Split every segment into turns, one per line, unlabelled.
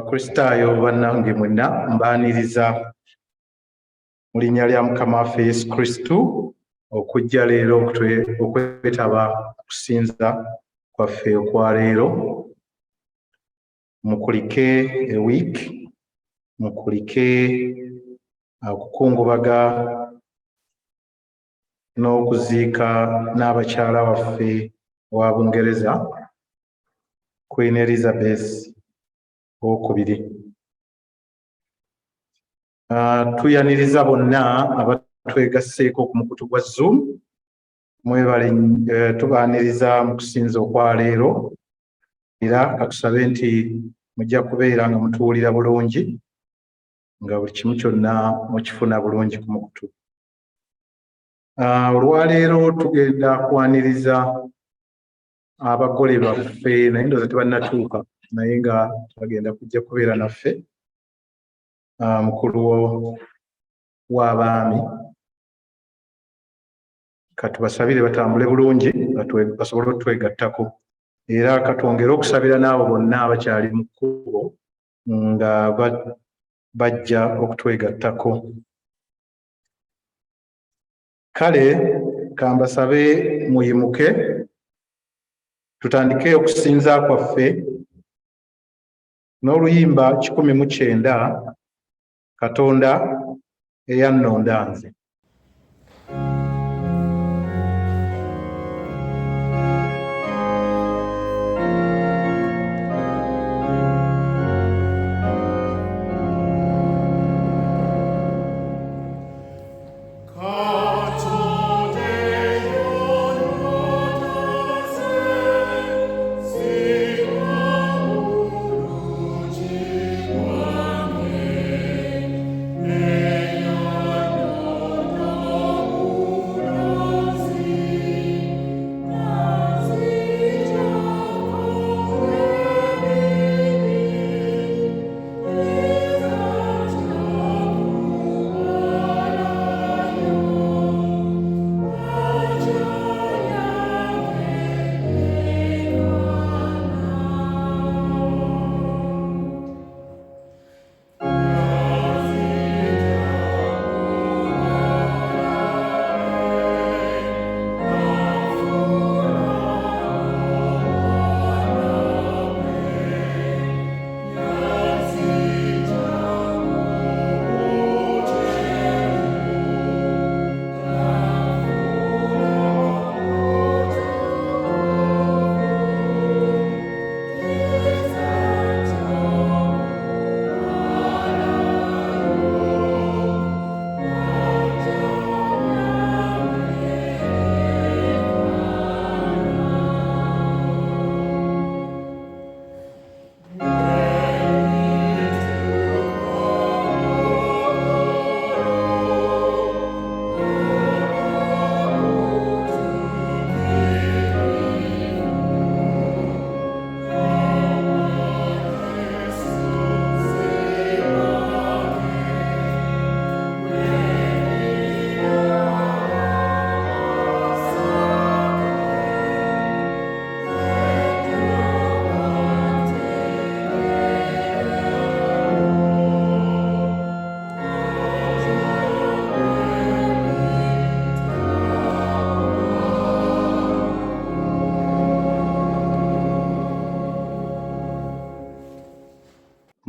Kristaayo bannange mwenna mbaaniriza mu linnya lya Mukama waffe Yesu Kristo okujja leero okwetaba okusinza kwaffe okwa leero. Mukulike ewiiki, mukulike okukungubaga n'okuziika n'abakyala waffe wa Bungereza Queen Elizabeth okubiri. Tuyaniriza bonna abatwegasseeko ku mukutu gwa Zoom. Mwebale, tubaaniriza mu kusinza okwa leero era katusabe nti mujja kubeera nga mutuwulira bulungi, nga buli kimu kyonna mukifuna bulungi ku mukutu. Olwaleero tugenda kwaniriza abagole baffe, naye ndowooza tebannatuuka, naye nga bagenda kujja kubeera naffe. Mukulu w'abaami, katubasabire batambule bulungi basobole otwegattako, era katwongere okusabira n'abo bonna abakyali mu kkubo nga bajja okutwegattako. Kale kambasabe muyimuke tutandike okusinza kwaffe n'oluyimba 109 Katonda eyannonda nze.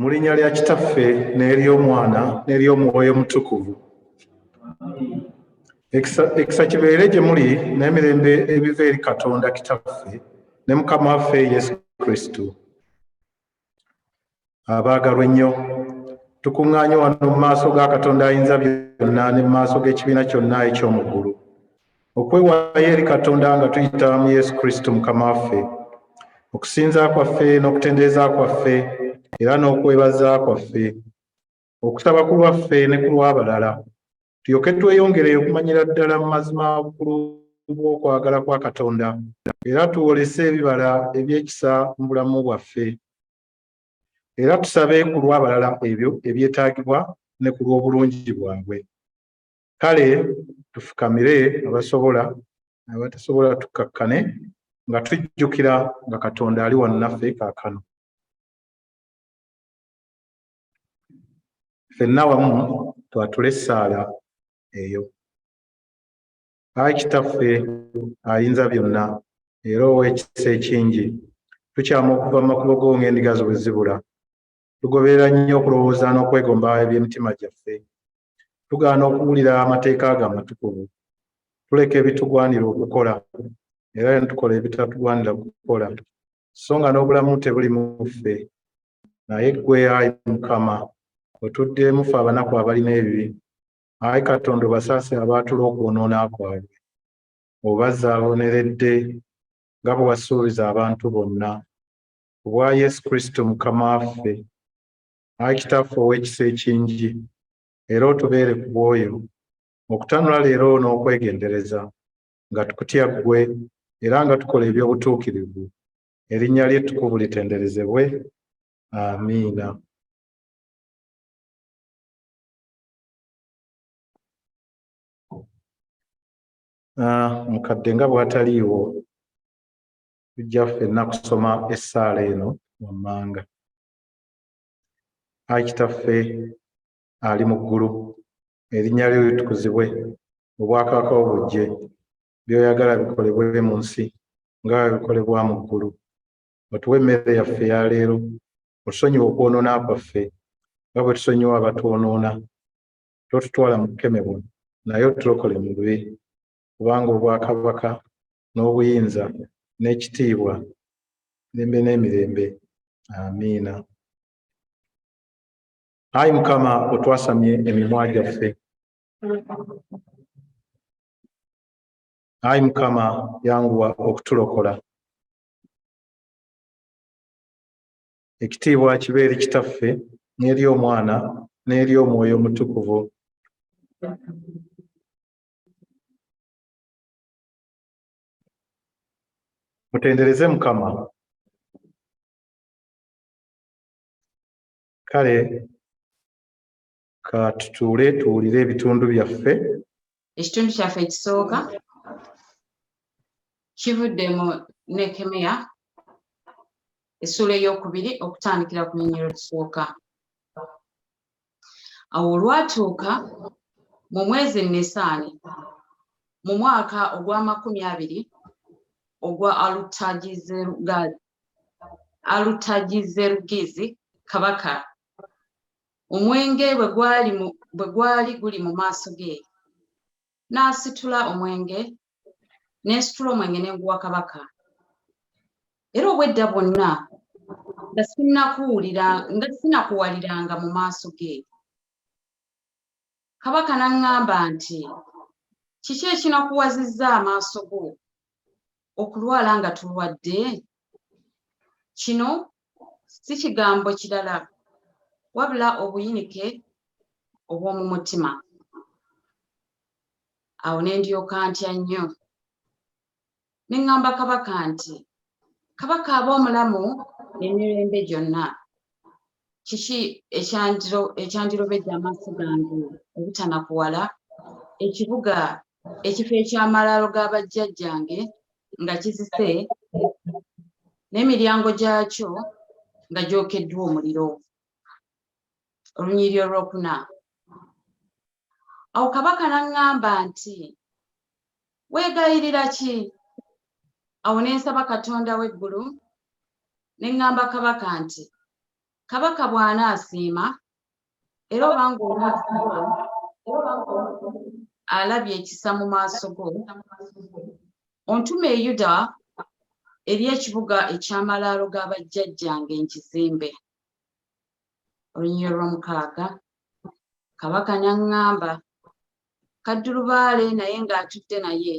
Mu linnya lya Kitaffe n'ery'Omwana n'ery'Omwoyo Omutukuvu. Ekisa kibeere gye muli n'emirembe ebiva eri Katonda Kitaffe ne Mukama waffe Yesu Kristo. Abaagalwa ennyo, tukuŋŋaanye wano mu maaso ga Katonda Ayinzabyonna ne mu maaso g'ekibiina kyonna eky'omu ggulu, okwewaayo eri Katonda nga tuyita mu Yesu Kristo Mukama waffe, okusinza kwaffe n'okutendereza kwaffe era n'okwebaza kwaffe, okusaba ku lwaffe ne ku lw'abalala, tulyoke tweyongere okumanyira ddala mu mazima obukulu bw'okwagala kwa Katonda era tuwolese ebibala eby'ekisa mu bulamu bwaffe, era tusabe ku lw'abalala ebyo ebyetaagibwa ne ku lw'obulungi bwabwe. Kale tufukamire abasobola, abatasobola tukkakkane nga tujjukira nga Katonda ali wano naffe kaakano. Ffenna wamu twatule essaala eyo. Ayi Kitaffe ayinza byonna era ow'ekisa ekingi, tukyama okuva mu makubo go ng'endiga zo bwe zibula. Tugoberera nnyo okulowooza n'okwegomba eby'emitima gyaffe. Tugaana okuwulira amateeka ge amatukuvu. Tuleka ebitugwanira okukola era ne tukola ebitatugwanira kukola, so nga n'obulamu tebuli mu ffe. Naye ggwe, Ayi Mukama, otuddeemu ffe abanaku abalina ebibi. Ayi Katonda, obasaasire abaatula okwonoona kwabwe, obazaaboneredde nga bwe wasuubiza abantu bonna. Ku bwa Yesu Kristo Mukama waffe. Ayi Kitaffe ow'ekisa ekingi, era otubeere ku bwoyo okutanula leero n'okwegendereza nga tukutya ggwe era nga tukola eby'obutuukirivu. Erinnya lye ettukuvu litenderezebwe. Amiina. Mukadde nga bw'ataliiwo, tujja ffenna kusoma essaala eno wammanga. Ayi Kitaffe ali mu ggulu, erinnya lyo litukuzibwe, obwakabaka bwo bujje, by'oyagala bikolebwe mu nsi nga bwe bikolebwa mu ggulu. Otuwe emmere yaffe ya leero, otusonyiwe okwonoona kwaffe nga bwe tusonyiwa abatwonoona. Totutwala mu kukemebwa, naye otulokole mu bibi, kubanga obwakabaka n'obuyinza n'ekitiibwa mirembe n'emirembe. Amiina. Ayi Mukama, otwasamye emimwa gyaffe. Ayi Mukama, yanguwa okutulokola. Ekitiibwa kibe eri Kitaffe n'eri Omwana n'eri Omwoyo Omutukuvu. Mutendereze Mukama. Kale ka tutuule tuwulire ebitundu byaffe.
Ekitundu kyaffe ekisooka kivudde mu Nehemiya essula ey'okubiri okutandikira ku linnya olusooka. Awo olwatuuka mu mwezi Nisaani mu mwaka ogwa 20 ogwa Alutagizerugizi kabaka, omwenge bwe gwali guli mu maaso ge, n'asitula omwenge ne nguwa kabaka. Era obw'edda bwonna nga sinakuwaliranga mu maaso ge. Kabaka n'aŋŋamba nti, kiki ekinakuwazizza amaaso go okulwala nga tulwadde? Kino si kigambo kirala wabula obuyinike obw'omu mutima. Awo ne ndyoka ntya nnyo, ne ŋŋamba kabaka nti, kabaka ab'omulamu emirembe gyonna, kiki ekyandirobedde amaaso gange obutanakuwala ekibuga ekifo eky'amalaalo ga bajjajjange nga kizise n'emiryango gyakyo nga gyokeddwa omuliro. Olunyiriri olwokuna. Awo kabaka n'aŋŋamba nti, weegayirira ki? Awo ne nsaba Katonda w'eggulu, ne ŋŋamba kabaka nti, kabaka bw'anaasiima era obanga omuddu alabye ekisa mu maaso go, ontume e Yuda eri ekibuga eky'amalaalo ga bajjajjange nkizimbe. Olunyiriri olw'omukaaga. Kabaka n'aŋŋamba, kaddulubaale naye ng'atudde naye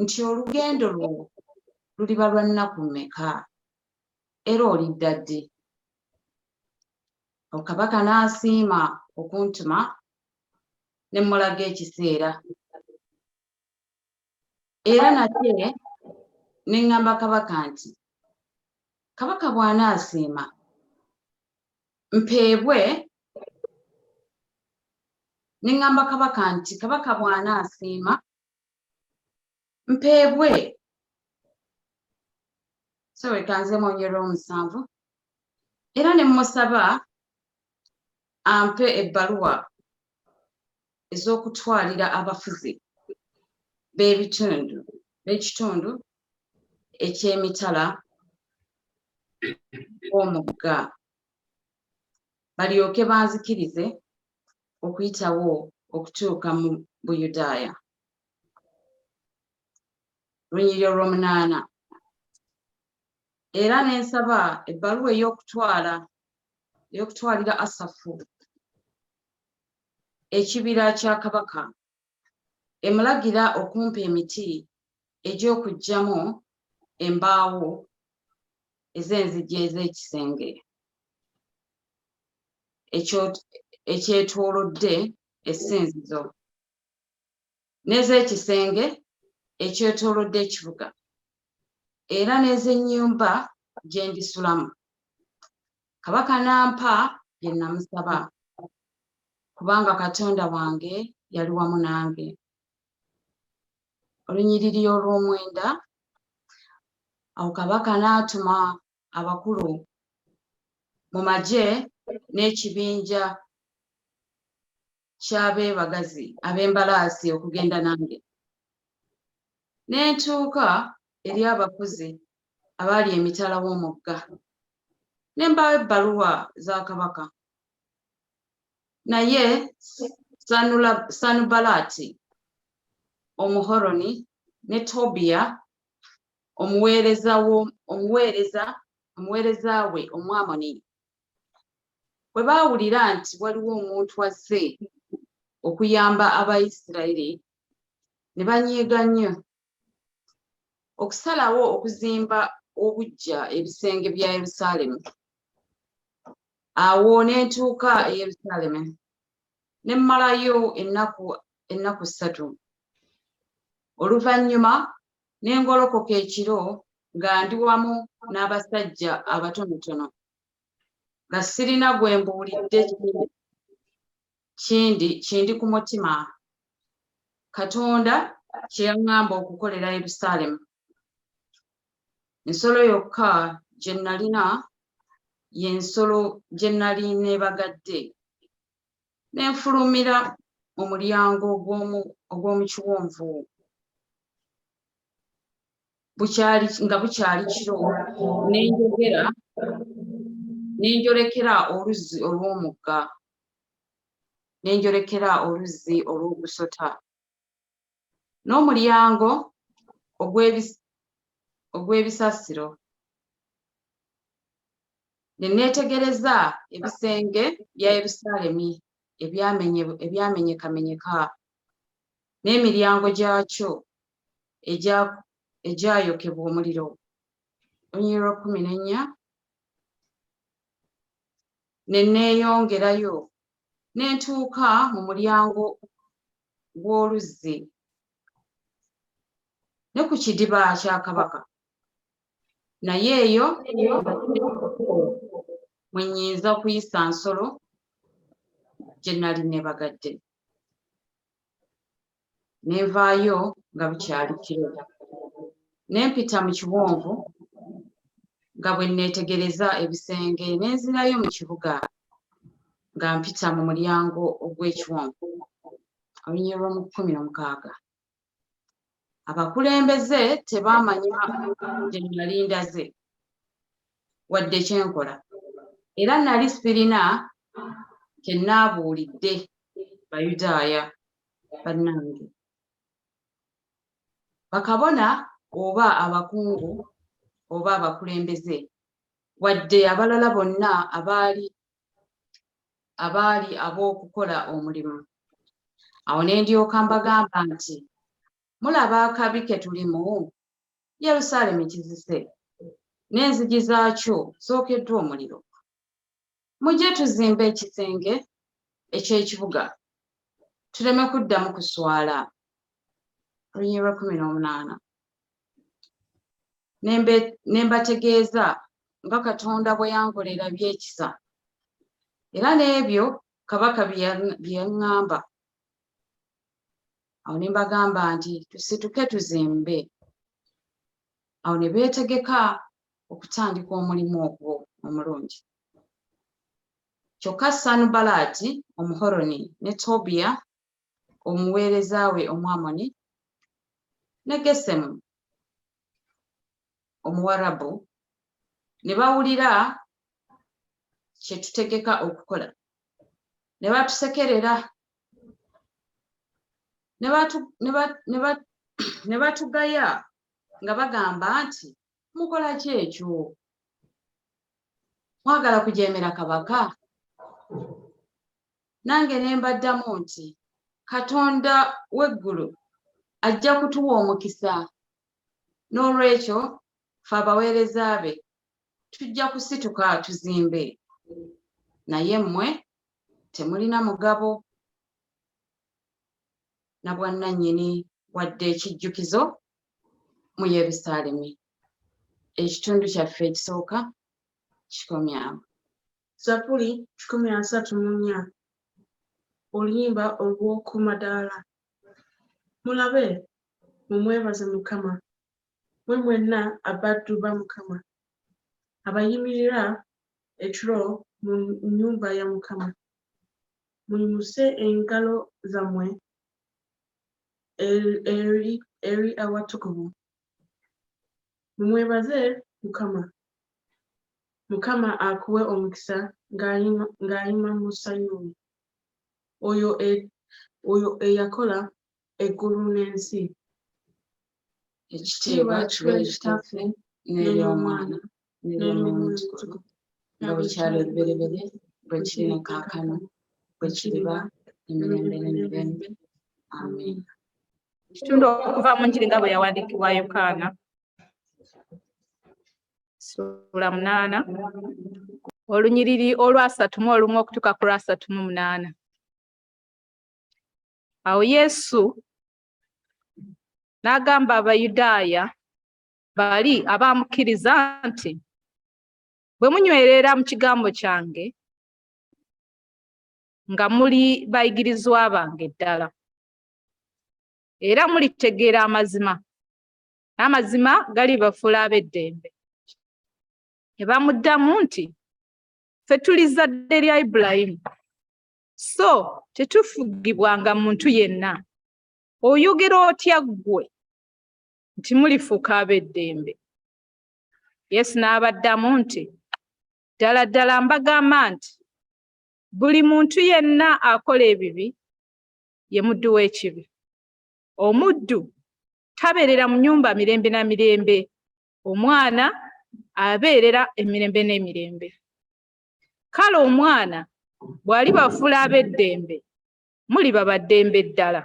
nti olugendo lwo luliba lwa nnaku mmeka era olidda ddi? Kabaka n'asiima okuntuma ne mmulaga ekiseera era nate ne ŋŋamba kabaka nti kabaka bw'anaasiima mpeebwe. Ne ŋŋamba kabaka nti kabaka bw'anaasiima mpeebwe. So wekanzemu Olw'omusanvu era ne mmusaba ampe ebbaluwa ez'okutwalira abafuzi b'ekitundu eky'emitala omugga balyoke banzikirize okuyitawo okutuuka mu Buyudaaya. Lunyiriri olw'omunaana. Era ne nsaba ebbaluwa ey'okutwalira Asafu ekibira kya kabaka emulagira okumpa emiti egy'okuggyamu embaawo ez'enzigi ez'ekisenge ekyetoolodde essinzizo n'ez'ekisenge ekyetoolodde ekibuga era n'ez'ennyumba gye ndisulamu. Kabaka n'ampa bye namusaba kubanga Katonda wange yali wamu nange. Olunyiriri olw'omwenda. Awo kabaka n'atuma abakulu mu magye n'ekibinja ky'abeebagazi ab'embalaasi okugenda nange. Ne ntuuka eri abafuzi abaali emitala w'omugga ne mbawa ebbaluwa za kabaka. Naye Sanubalaati Omuhoroni ne Tobiya omuweereza we Omwamoni bwe baawulira nti waliwo omuntu azze okuyamba Abayisirayiri ne banyiiga nnyo okusalawo okuzimba obuggya ebisenge bya Yerusaalemi. Awo ne ntuuka e Yerusaalemi ne mmalayo ennaku 3. Oluvannyuma ne ngolokoka ekiro nga ndi wamu n'abasajja abatonotono nga sirina gwe mbuulidde kindi ku mutima Katonda kye yaŋŋamba okukolera Yerusaalemi. Ensolo yokka gye nalina y'ensolo gye nali neebagadde ne nfulumira omulyango ogw'omu kiwonvu nga bukyali kiro ne njolekera oluzzi olw'omugga ne njolekera oluzzi olw'ogusota n'omulyango ogw'ebisasiro. Ne neetegereza ebisenge bya Yerusaalemi ebyamenyekamenyeka n'emiryango gyakyo egyayokebwa omuliro. Olunyiriri 14. Ne neeyongerayo ne ntuuka mu mulyango gw'oluzzi ne ku kidiba kya kabaka, naye eyo mwe nnyinza kuyisa nsolo gye nali neebagadde. Ne nvaayo nga bukyali kiro ne mpita mu kiwonvu nga bwe neetegereza ebisenge ne nzirayo mu kibuga nga mpita mu mulyango ogw'ekiwonvu. Olunyiriri 16. Abakulembeze tebaamanya gye nali ndaze wadde kyenkola era nali sirina kye naabuulidde Bayudaaya bannange. Bakabona oba abakungu oba abakulembeze wadde abalala bonna abaali ab'okukola omulimu. Awo ne ndyoka mbagamba nti mulaba akabi ke tulimu. Yerusaalemi kizise n'enzigi zaakyo zookeddwa omuliro. Mujje tuzimbe ekisenge eky'ekibuga tuleme kuddamu kuswala. Olunyiriri lwa 18. Ne mbategeeza nga Katonda bwe yankolera by'ekisa era n'ebyo kabaka bye yaŋŋamba. Awo ne mbagamba nti tusituke tuzimbe. Awo ne beetegeka okutandika omulimu ogwo omulungi. Kyokka Sanubalaati Omuhoroni ne Tobiya omuweereza we Omwamoni ne Gesemu Omuwarabu ne bawulira kye tutegeka okukola, ne batusekerera ne batugaya nga bagamba nti mukola ki ekyo? Mwagala kujeemera kabaka? Nange ne mbaddamu nti Katonda w'eggulu ajja kutuwa omukisa, n'olwekyo ffe abaweereza be tujja kusituka tuzimbe, naye mmwe temulina mugabo na bwannannyini wadde ekijjukizo mu Yerusaalemi. Ekitundu kyaffe ekisooka kikomye awo.
Zabuli 34 oluyimba olw'oku madaala. Mulabe mumwebaze Mukama, mwe mwenna abaddu ba Mukama, abayimirira ekiro mu nnyumba ya Mukama. Muyimuse engalo zammwe eri awatukuvu. Mumwebaze Mukama. Mukama akuwe omukisa ng'ayima mu Sayuuni. Oyo eyakola eggulu n'ensi.
Ekitiibwa kibe kitaffe n'ery'Omwana n'ery'Omwoyo Omutukuvu, nga bwe kyali olubereberye, bwe kiri ne kaakano, bwe kiriba emirembe n'emirembe. Amiina.
Ekitundu okuva mu Njiri nga bwe yawandiikibwa Yokaana Ssuula 8 olunyiriri olwa 31 okutuuka ku lwa 38. Awo Yesu n'agamba Abayudaaya bali abaamukkiriza nti, bwe munywerera mu kigambo kyange nga muli bayigirizwa bange ddala, era mulitegeera amazima, n'amazima galibafuula ab'eddembe. Ne bamuddamu nti, ffe tuli zadde lya Ibulayimu, so tetufugibwanga muntu yenna. Oyogera otya ggwe nti mulifuuka ab'eddembe? Yesu n'abaddamu nti, ddala ddala mbagamba nti buli muntu yenna akola ebibi ye muddu w'ekibi. Omuddu tabeerera mu nnyumba mirembe na mirembe, omwana abeerera emirembe n'emirembe. Kale omwana bw'alibafuula ab'eddembe, muliba baddembe ddala.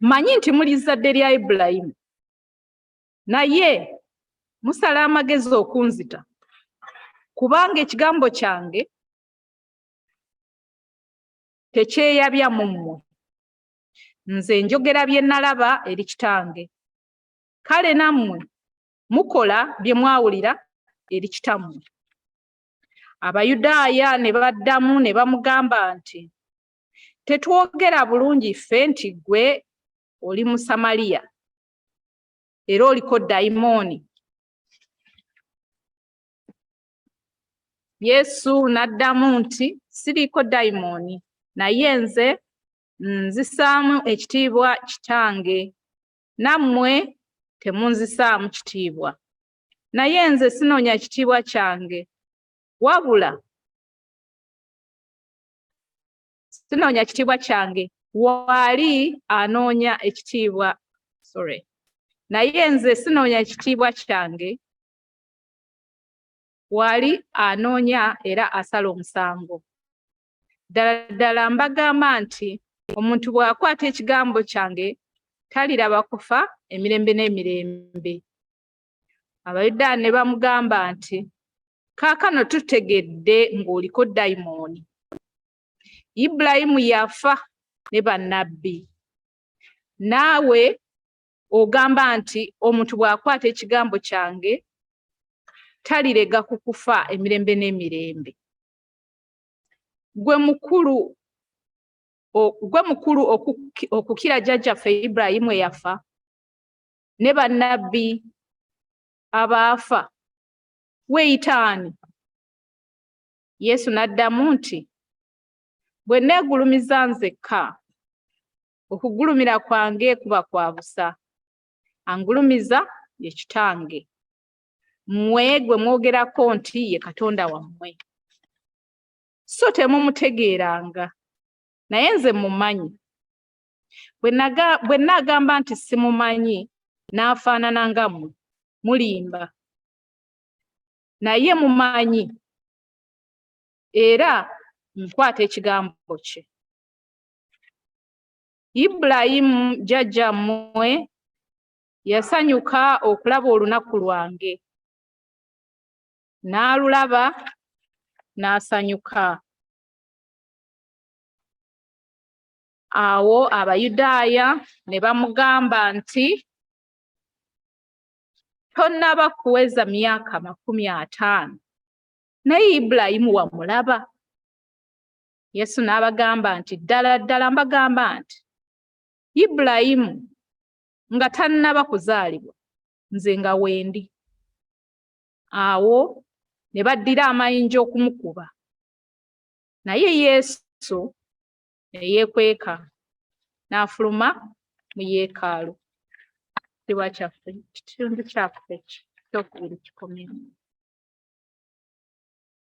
Mmanyi nti muli zadde lya Ibulayimu, naye musala amagezi okunzita, kubanga ekigambo kyange tekyeyabya mu mmwe. Nze njogera bye nalaba eri Kitange, kale nammwe mukola bye mwawulira eri kitammwe. Abayudaaya ne baddamu ne bamugamba nti, tetwogera bulungi ffe nti ggwe oli Musamaliya era oliko dayimooni? Yesu n'addamu nti, siriiko dayimooni, naye nze nzisaamu ekitiibwa Kitange, nammwe temunzisaamu kitiibwa. Naye nze sinoonya kitiibwa kyange, wabula sinoonya kitiibwa kyange, waali anoonya ekitiibwa, naye nze sinoonya kitiibwa kyange, waali anoonya era asala omusango. Ddala ddala mbagamba nti omuntu bw'akwata ekigambo kyange taliraba kufa emirembe n'emirembe. Abayudaaya ne bamugamba nti, kaakano tutegedde ng'oliko dayimooni. Ibulayimu yafa ne bannabbi. Naawe ogamba nti omuntu bw'akwata ekigambo kyange talirega ku kufa emirembe n'emirembe. Gwe mukulu okukira jjajjaffe Ibulayimu eyafa ne bannabbi abaafa, weeyita ani? Yesu n'addamu nti, bwe neegulumiza nzekka, okugulumira kwange kuba kwa busa. Angulumiza ye Kitange. Mmwe gwe mwogerako nti ye Katonda wammwe. So temumutegeeranga, naye nze mumanyi. Bwe naagamba nti simumanyi n'afaanana nga mmwe, mulimba. Naye mumanyi era nkwata ekigambo kye. Ibulayimu jjajjammwe yasanyuka okulaba olunaku lwange. N'alulaba n'asanyuka. Awo Abayudaaya ne bamugamba nti, tonnaba kuweza myaka 50, naye Ibulayimu wamulaba? Yesu n'abagamba nti, ddala ddala mbagamba nti, Ibulayimu nga tannaba kuzaalibwa, nze nga wendi. Awo ne baddira amayinja okumukuba. Naye Yesu ne yeekweka n'afuluma mu yeekaalu. Kitundu kyaffe ekyokubiri kikomyewo.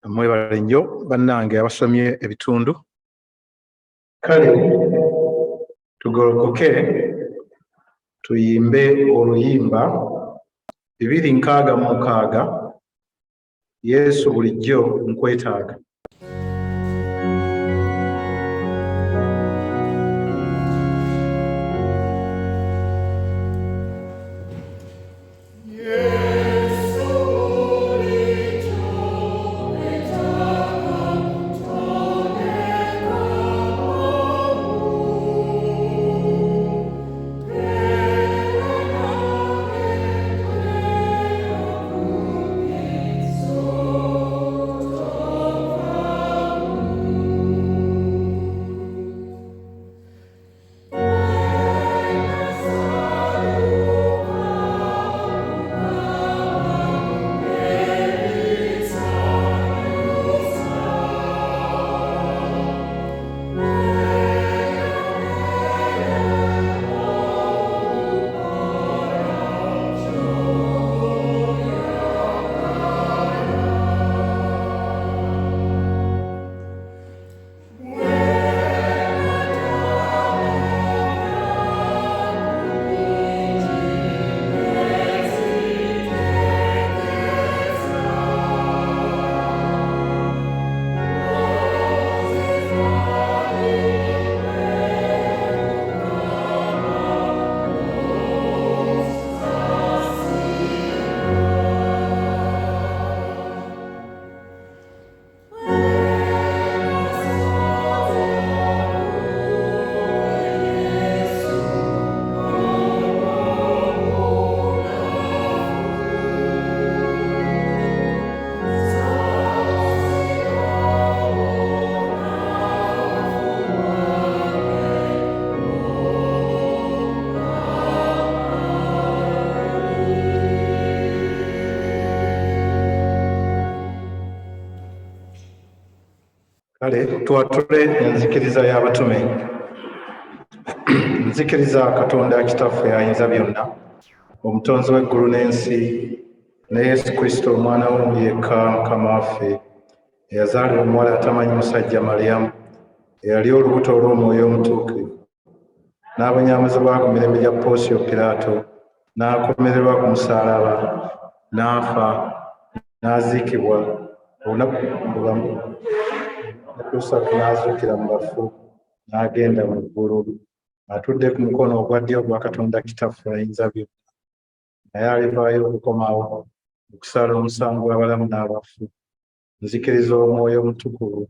Mwebale nnyo bannange abasomye ebitundu. Kale tugolokoke tuyimbe oluyimba 266 Yesu bulijjo nkwetaaga. Kale twatule enzikiriza y'abatume. Nzikiriza Katonda Kitaffe ayinza byonna, omutonzi w'eggulu n'ensi, ne Yesu Kristo omwana we yekka Mukama waffe, eyazaalibwa omuwala atamanyi musajja Maliyamu, eyali olubuto olw'Omwoyo Omutuukirivu, n'abonyaamizibwa ku mirembe gya Poosiyo Piraato, n'akomererwa ku musaalaba, n'afa, n'aziikibwa, olunaku lw'okusatu n'azuukira mu bafu, n'agenda mu ggulu, atudde ku mukono ogwa ddyo ogwa Katonda Kitaffe Ayinzabyonna, naye alivaayo okukomawo okusala omusango gw'abalamu n'abafu, nzikiriza Omwoyo Omutukuvu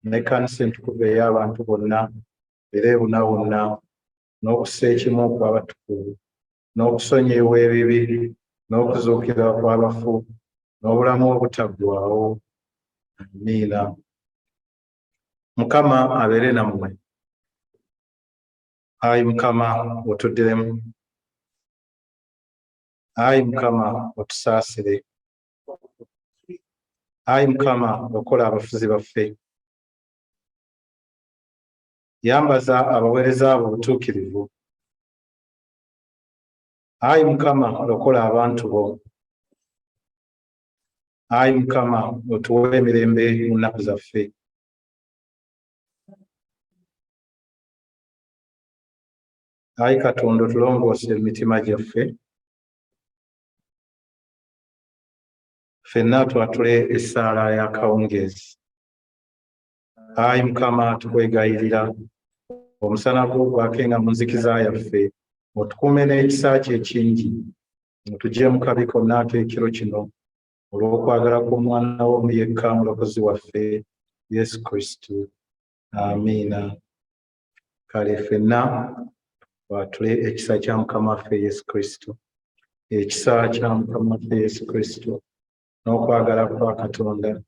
n'Ekkanisa entukuvu ey'abantu bonna era ebuna bonna, n'okussa ekimu kw'abatukuvu, n'okusonyiyibwa ebibi, n'okuzuukira kw'abafu, n'obulamu obutaggwaawo. Amiina. Mukama abeere nammwe. Ayi Mukama otuddiremu. Ayi Mukama otusaasire. Ayi Mukama okola abafuzi baffe. Yambaza abaweereza abo obutuukirivu. Ayi Mukama okola abantu bo. Ayi Mukama otuwe emirembe mu nnaku zaffe. Ayi Katonda otulongoose emitima gyaffe. Ffenna twatule essaala ya kawungeezi. Ayi Mukama tukwegayirira omusana gwo gwakenga mu nzikiza yaffe, otukuume n'ekisa kye ekingi, otugye mu kabi konna ak'ekiro kino olw'okwagala kw'omwana wo omu yekka omulokozi waffe Yesu Kristo. Amiina. Kale ffenna twatule ekisa kya Mukama waffe Yesu Kristo. Ekisa kya Mukama waffe Yesu Kristo n'okwagala kwa Katonda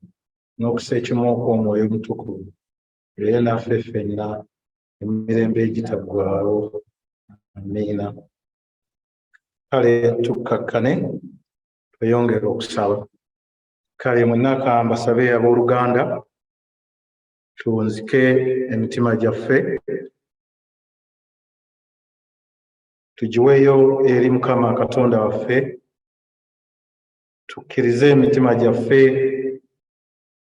n'okussa ekimu kw'Omwoyo Omutukuvu era naffe ffenna emirembe egitaggwaawo. Amiina. Kale tukkakkane tweyongere okusaba. Kale mwenna kambasabe abooluganda tunzike emitima gyaffe tugiweeyo eri Mukama Katonda waffe, tukkirize emitima gyaffe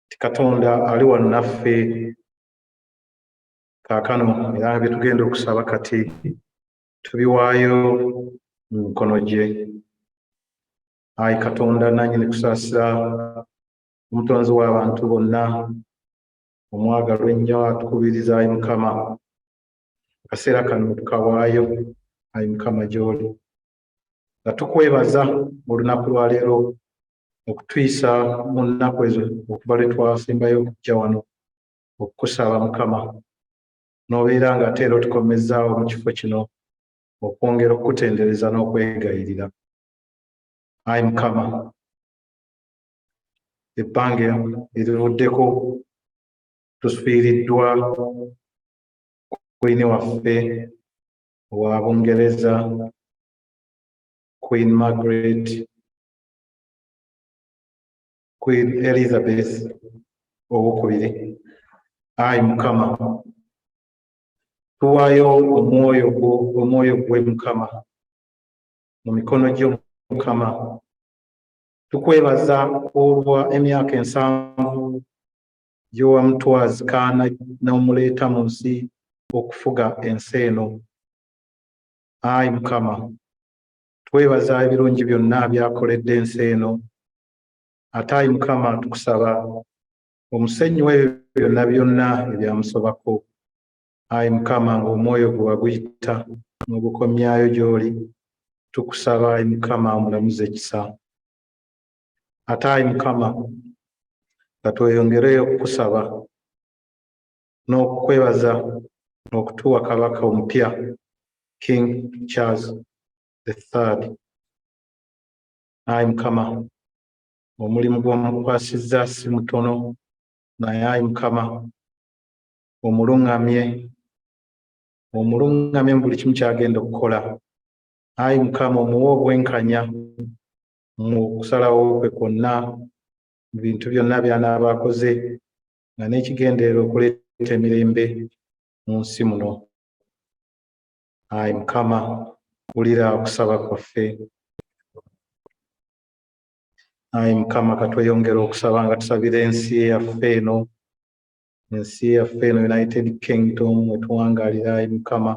ti Katonda ali wano naffe kaakano era bye tugenda okusaba kati tubiwaayo mu mikono gye. Ayi Katonda nannyini kusaasira, omutonzi w'abantu bonna, omwagalwa ennyo atukubiriza, ayi Mukama akaseera kano tukawaayo ayi Mukama gy'oli, nga tukwebaza olunaku lwa leero okutuyisa mu nnaku ezo okuva lwe twasimbayo okujja wano okukusaba Mukama, n'obeera nga ate era otukomezzaawo mu kifo kino okwongera okukutendereza n'okwegayirira. Ayi Mukama, ebbanga erivuddeko tufiiriddwa Queen waffe owa Bungereza, Queen Margaret, Queen Elizabeth owookubiri. Ayi Mukama, tuwaayo omwoyo gwe Mukama mu mikono gyo Mukama. Tukwebaza olwa emyaka 7 gy'owamutwazikaana n'omuleeta mu nsi okufuga ensi eno. Ayi Mukama, twebaza ebirungi byonna byakoledde ensi eno. Ate ayi Mukama tukusaba omusenyu byonna byonna ebyamusobako. Ayi Mukama, ng'omwoyo gwe waguyita n'ogukomyayo gy'oli, tukusaba ayi Mukama omulamuze ekisa. Ate ayi Mukama, nga tweyongere okukusaba n'okukwebaza okutuwa kabaka omupya King Charles III. Ayi Mukama, omulimu gw'omukwasizza si mutono, naye ayi Mukama omuluŋŋamye mu buli kimu ky'agenda okukola. Ayi Mukama, omuwe obwenkanya mu kusalawo kwe kwonna mu bintu byonna by'anaaba akoze, nga n'ekigendererwa okuleeta emirembe mu nsi muno. Ayi Mukama, wulira okusaba kwaffe. Ayi Mukama, katweyongere okusaba nga tusabira ensi yaffe eno, United Kingdom wetuwangaalira. Ayi Mukama,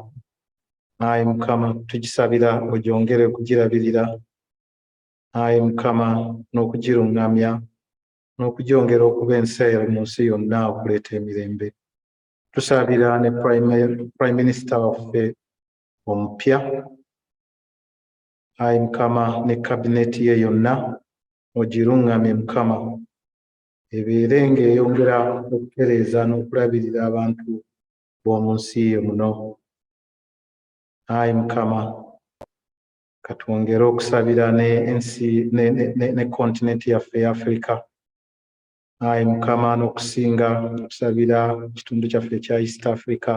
ayi Mukama, tugisabira ogyongere okugirabirira. Ayi Mukama, n'okugiruŋŋamya n'okugyongera okuba enseera mu nsi yonna okuleeta emirembe. Tusabira ne Prime Minister waffe omupya. Ayi Mukama, ne kabineti ye yonna ogirungamye Mukama, ebeere ng'eyongera okutereeza n'okulabirira abantu b'omu nsi ye muno. Ayi Mukama, katwongere okusabira n'ensi ne kontinenti yaffe ya Africa. Ayi Mukama, n'okusinga okusabira ekitundu kyaffe ekya East Africa,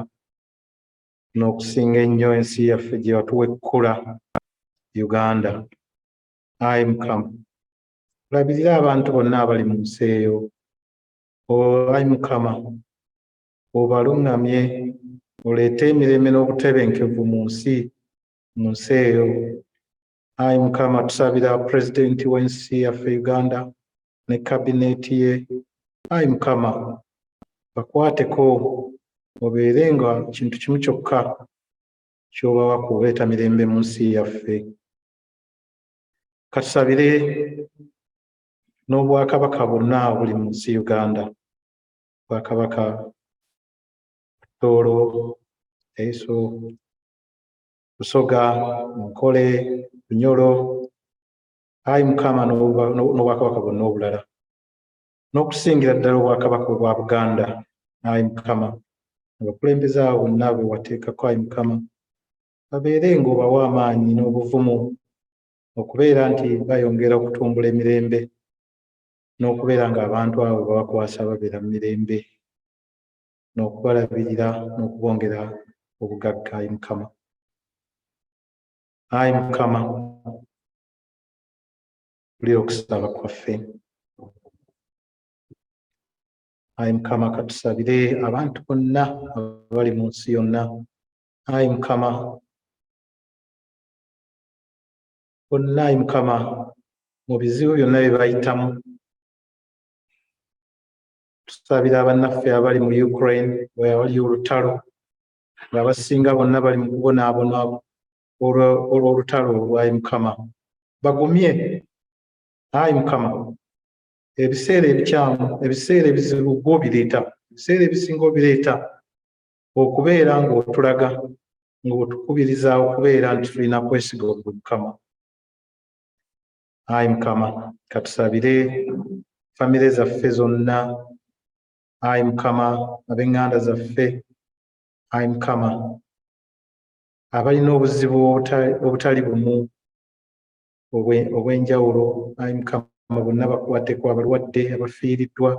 n'okusinga ennyo ensi yaffe gye watuwa ekkula, Uganda. Ayi Mukama, olabirira abantu bonna abali mu nsi eyo. Ayi Mukama, obalungamye, oleete emirembe n'obutebenkevu mu nsi eyo. Ayi Mukama, tusabira pulezidenti w'ensi yaffe Uganda ne kabineti ye. Ayi Mukama, bakwateko, obeere nga kintu kimu kyokka ky'obawa kuleeta mirembe mu nsi yaffe. Katusabire n'obwakabaka bwonna obuli mu nsi Uganda, bwakabaka Tooro, Eiso, Busoga, Nkole, Bunyoro. Ayi Mukama, n'obwakabaka bwonna obulala, n'okusingira ddala obwakabaka obwa Buganda. Ayi Mukama, abakulembeze abo bonna be wateekako, Ayi Mukama, babeere ng'obawa amaanyi n'obuvumu okubeera nti bayongera okutumbula emirembe, n'okubeera ng'abantu abo babakwasa babeera mu mirembe, n'okubalabirira n'okubongera obugagga. Ayi Mukama, Ayi Mukama, wulira okusaba kwaffe. Ayi Mukama, katusabire abantu bonna abali mu nsi yonna. Ayi Mukama, bonna Ayi Mukama, mu bizibu byonna bye bayitamu. Tusabira bannaffe abali mu Ukraine, wali olutalo, ng'abasinga bonna bali mu kubonaabona olw'olutalo olwo. Ayi Mukama, bagumye. Ayi Mukama, ebiseera ebikyamu, ebiseera ebizibu gwe obireeta, ebiseera ebisinga obireeta okubeera ng'otulaga, ng'otukubiriza okubeera nti tulina kwesiga ogwo Mukama. Ayi Mukama, katusabire famire zaffe zonna. Ayi Mukama, ab'eŋŋanda zaffe. Ayi Mukama, abalina obuzibu obutali bumu obw'enjawulo. Ayi Mukama, bonna bakwateko, abalwadde, abafiiriddwa,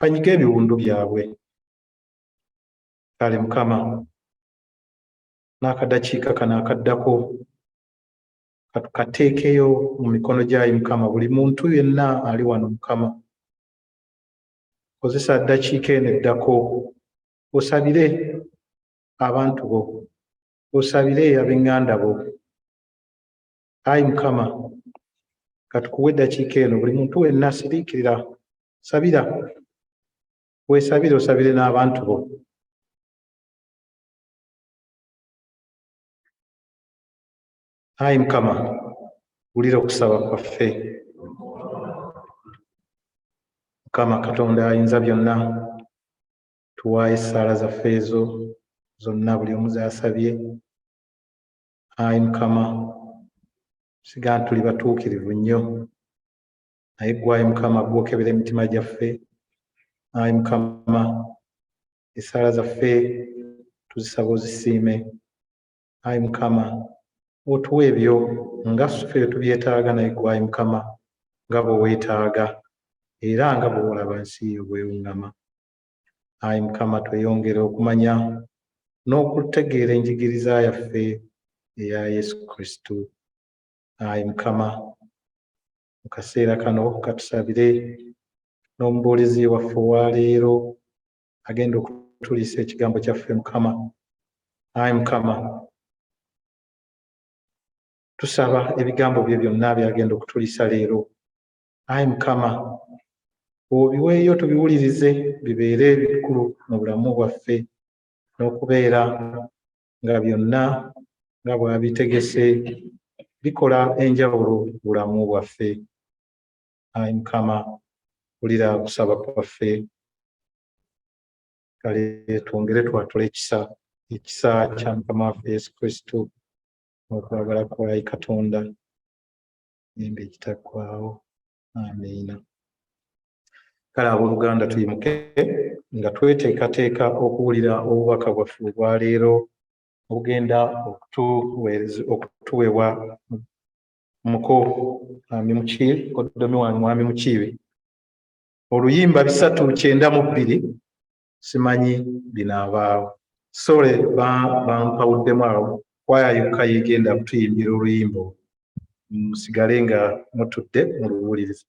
banyige ebiwundu byabwe. Kale Mukama, n'akadakiika kano akaddako katukateekeyo mu mikono gy'Ayi Mukama, buli muntu yenna ali wano Mukama. Kozesa ddakiika eno eddako osabire abantu bo, osabire ab'eŋŋanda bo. Ayi Mukama, katukuwe eddakiika eno, buli muntu wenna siriikirira, sabira, weesabire, osabire n'abantu bo. Ayi Mukama, wulira okusaba kwaffe. Mukama Katonda ayinza byonna, tuwaayo essaala zaffe ezo zonna buli omu z'asabye. Ayi Mukama, siga tuli batuukirivu nnyo, naye ggwe Ayi Mukama gw'okebera emitima gyaffe. Ayi Mukama, essaala zaffe tuzisaba ozisiime. Ayi Mukama, otuwa ebyo nga ffe tubyetaaga, naye ggwe Ayi Mukama nga bwe weetaaga era nga bwe walaba nsi yo bw'ewuŋŋama. Ayi Mukama, tweyongere okumanya n'okutegeera enjigiriza yaffe eya Yesu Kristo. Ayi Mukama, mu kaseera kano katusabire n'omubuulizi waffe owa leero agenda okutuliisa ekigambo kyaffe Mukama. Ayi Mukama, tusaba ebigambo bye byonna by'agenda okutuliisa leero. Ayi Mukama, obiweeyo tubiwulirize, bibeere bikulu mu bulamu bwaffe, n'okubeera nga byonna nga bw'abitegese bikola enjawulo mu bulamu bwaffe. Ayi Mukama, wulira okusaba kwaffe. Kale twongere twatule ekisa kya Mukama waffe Yesu Kristo okwagala kwa Katonda embe ekitaggwaawo. Amiina. Kale abooluganda tuyimuke nga tweteekateeka okuwulira obubaka bwaffe obwaleero obugenda okutuweebwa muko Mukiibi, mwami Mukiibi. Oluyimba 392 simanyi binaabaawo. Sole bampawuddemu awo, kwaya yokka yegenda kutuyimbira oluyimba. Musigale nga mutudde mu luwuliriza.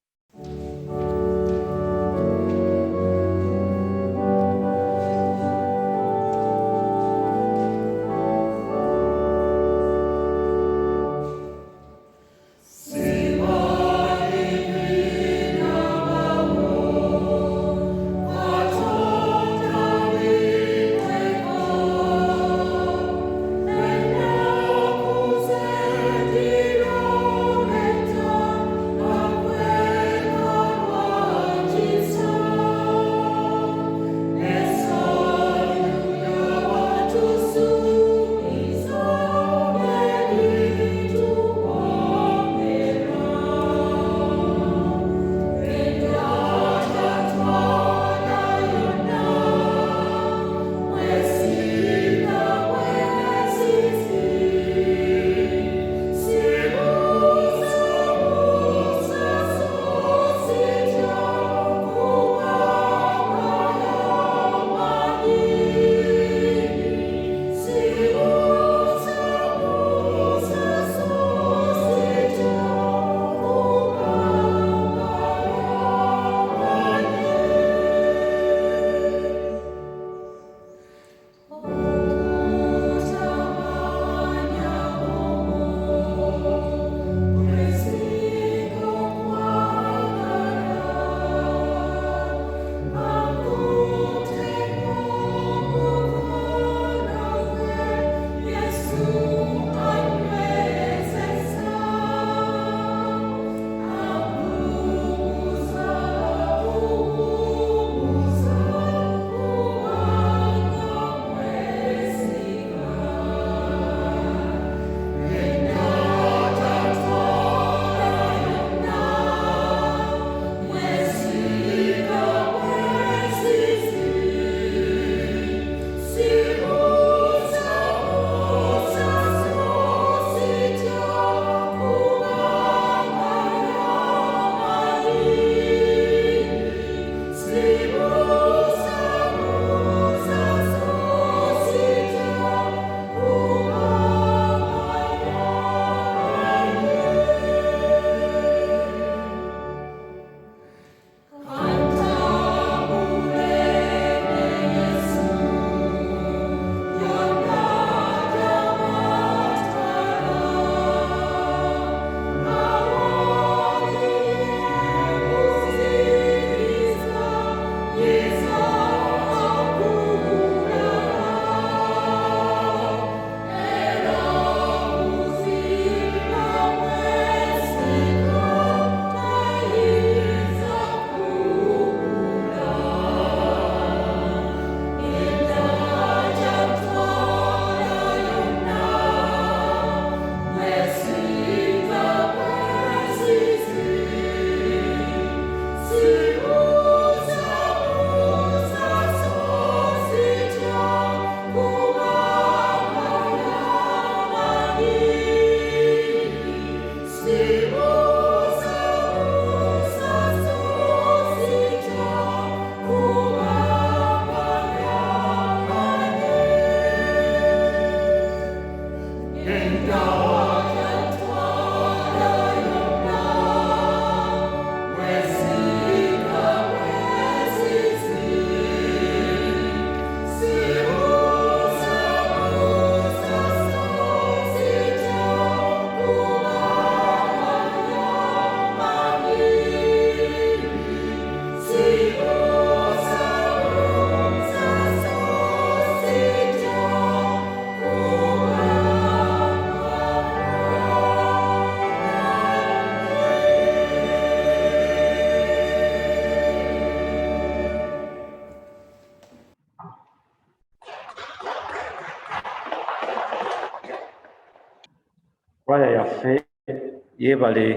yeebale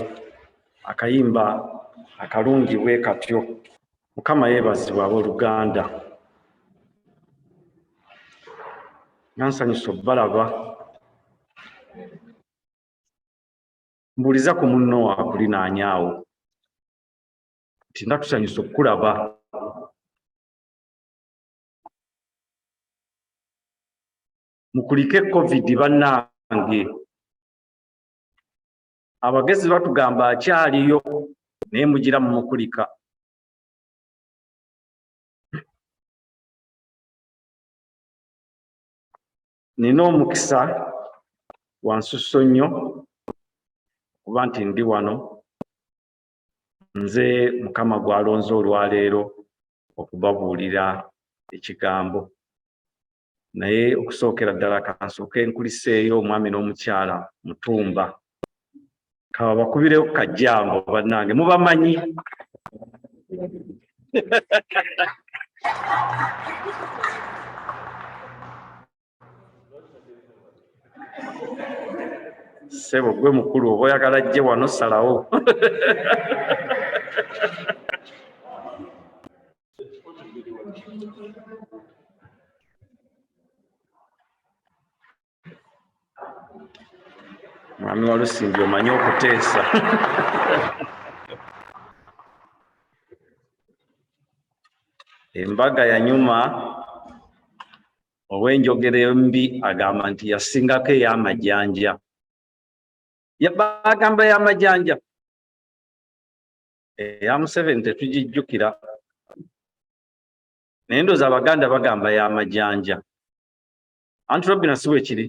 akayimba akalungi bwe katyo. Mukama yeebazibwa abooluganda. Nansanyusa obbalaba. Mbuuliza ku munno wakulinaanyaawo nti ndatusanyusa okukulaba. Mukulike COVID bannange. Abagezi batugamba akyaliyo naye mugira mu mukulika. Nina omukisa wansusso nnyo kuba nti ndi wano nze Mukama gw'alonze olwaleero okubabuulira ekigambo. Naye okusookera ddala kansooke nkuliseeyo omwami n'omukyala Mutumba. Kaba bakubireyo kajjambo bannange mubamanyi. Ssebo gwe mukulu oba oyagala ajje wano salawo. Mwami Walusimbi omanyi okuteesa. Embaga yanyuma ow'enjogera embi agamba nti yasingako ey'amajanja. Bagamba ey'amajanja. Eya Museveni tetugijjukira. Naye ndowooza Abaganda bagamba ey'amajanja. Anti Robina si bwe kiri.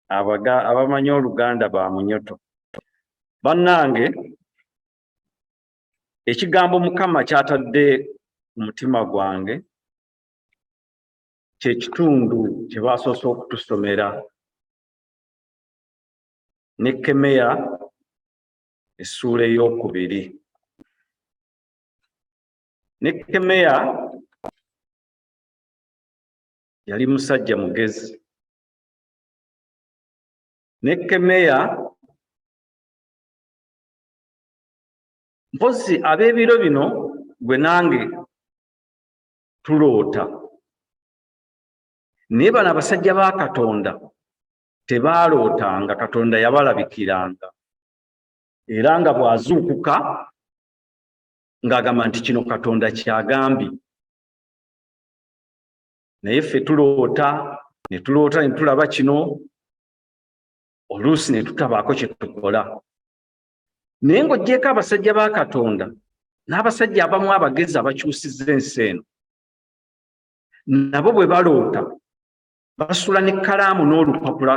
Abamanyi Oluganda ba munyoto. Bannange, ekigambo Mukama kyatadde mu mutima gwange kye kitundu kye baasoose okutusomera n'Ekkemeya essuula ey'okubiri. N'Ekkemeya yali musajja mugezi. N'Ekkemeya mpozi ab'ebiro bino gwe nange tuloota. Naye bano abasajja ba Katonda tebaalootanga, Katonda yabalabikiranga. Era nga bw'azuukuka ng'agamba nti kino Katonda kyagambye. Naye ffe tuloota ne tulaba kino, oluusi ne tutabaako kye tukola. Naye ng'oggyeko abasajja ba Katonda n'abasajja abamu abagezi abakyusizza ensi eno, nabo bwe baloota basula n'ekkalaamu n'olupapula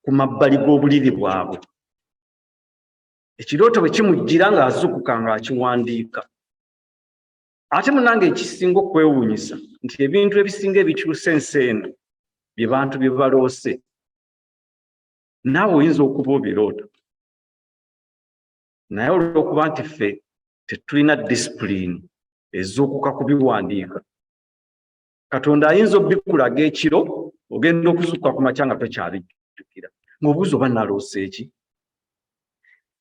ku mabbali g'obuliri bwabwe. Ekirooto bwe kimujjira ng'azuukuka ng'akiwandiika. Ate munange ekisinga okwewuunyisa nti ebintu ebisinga ebikyusa ensi eno bye bantu bye baloose. Naawe oyinza okuba obiroota. Naye olw'okuba nti ffe tetulina disipulini ez'okuka kubiwandiika, Katonda ayinza obikulaga ekiro, ogenda okuzuukuka ku makya nga tokyabijjukira. Ng'obuuza oba naloose ki?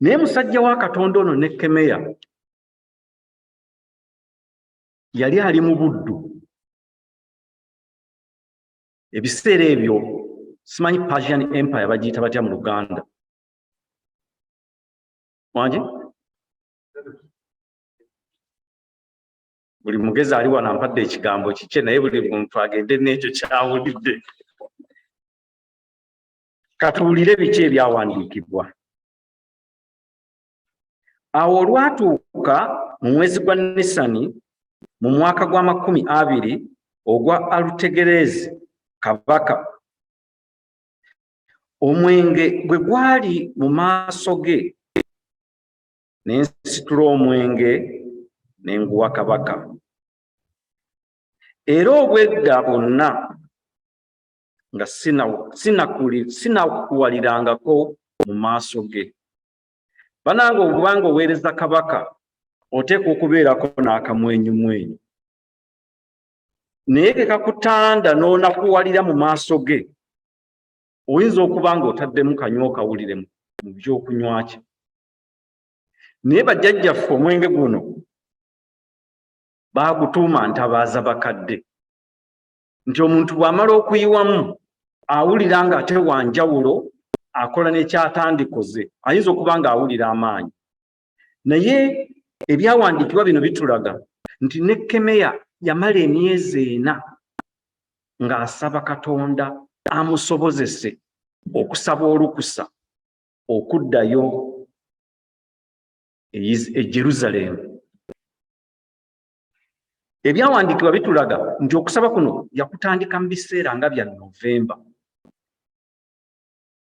Naye musajja wa Katonda ono n'Ekkemeya yali ali mu buddu. Ebiseera ebyo simanyi Persian Empire bagiyita batya mu Luganda. Wangi? Buli mugezi ali wano ampadde ekigambo kikye, naye buli muntu agende n'ekyo kyawulidde. Katuwulire biki ebyawandiikibwa. Awo olwatuuka mu mwezi gwa Nisani mu mwaka gwa 20 ogwa Alutegerezi kabaka, omwenge gwe gwali mu maaso ge, ne nsitula omwenge ne nguwa kabaka. Era obwedda bwonna nga sinakuwalirangako mu maaso ge. Banange obubanga oweereza kabaka oteekwa okubeerako n'akamwenyumwenyu. naye ke kakutanda n'onakuwalira mu maaso ge, oyinza okuba nga otaddemu kanywa okawulire mu byokunywa kye. Naye bajjajjaffe omwenge guno baagutuuma ntabaaza bakadde, nti omuntu bw'amala okuyiwamu awulira ng'ate wanjawulo, akola n'ekyatandikoze, ayinza okuba ng'awulira amaanyi. Naye ebyawandiikibwa bino bitulaga nti ne Ekkemeya yamala emyezi 4 ng'asaba Katonda amusobozese okusaba olukusa okuddayo e Jerusalemu. Ebyawandiikibwa bitulaga nti okusaba kuno yakutandika mu biseera nga bya Novemba,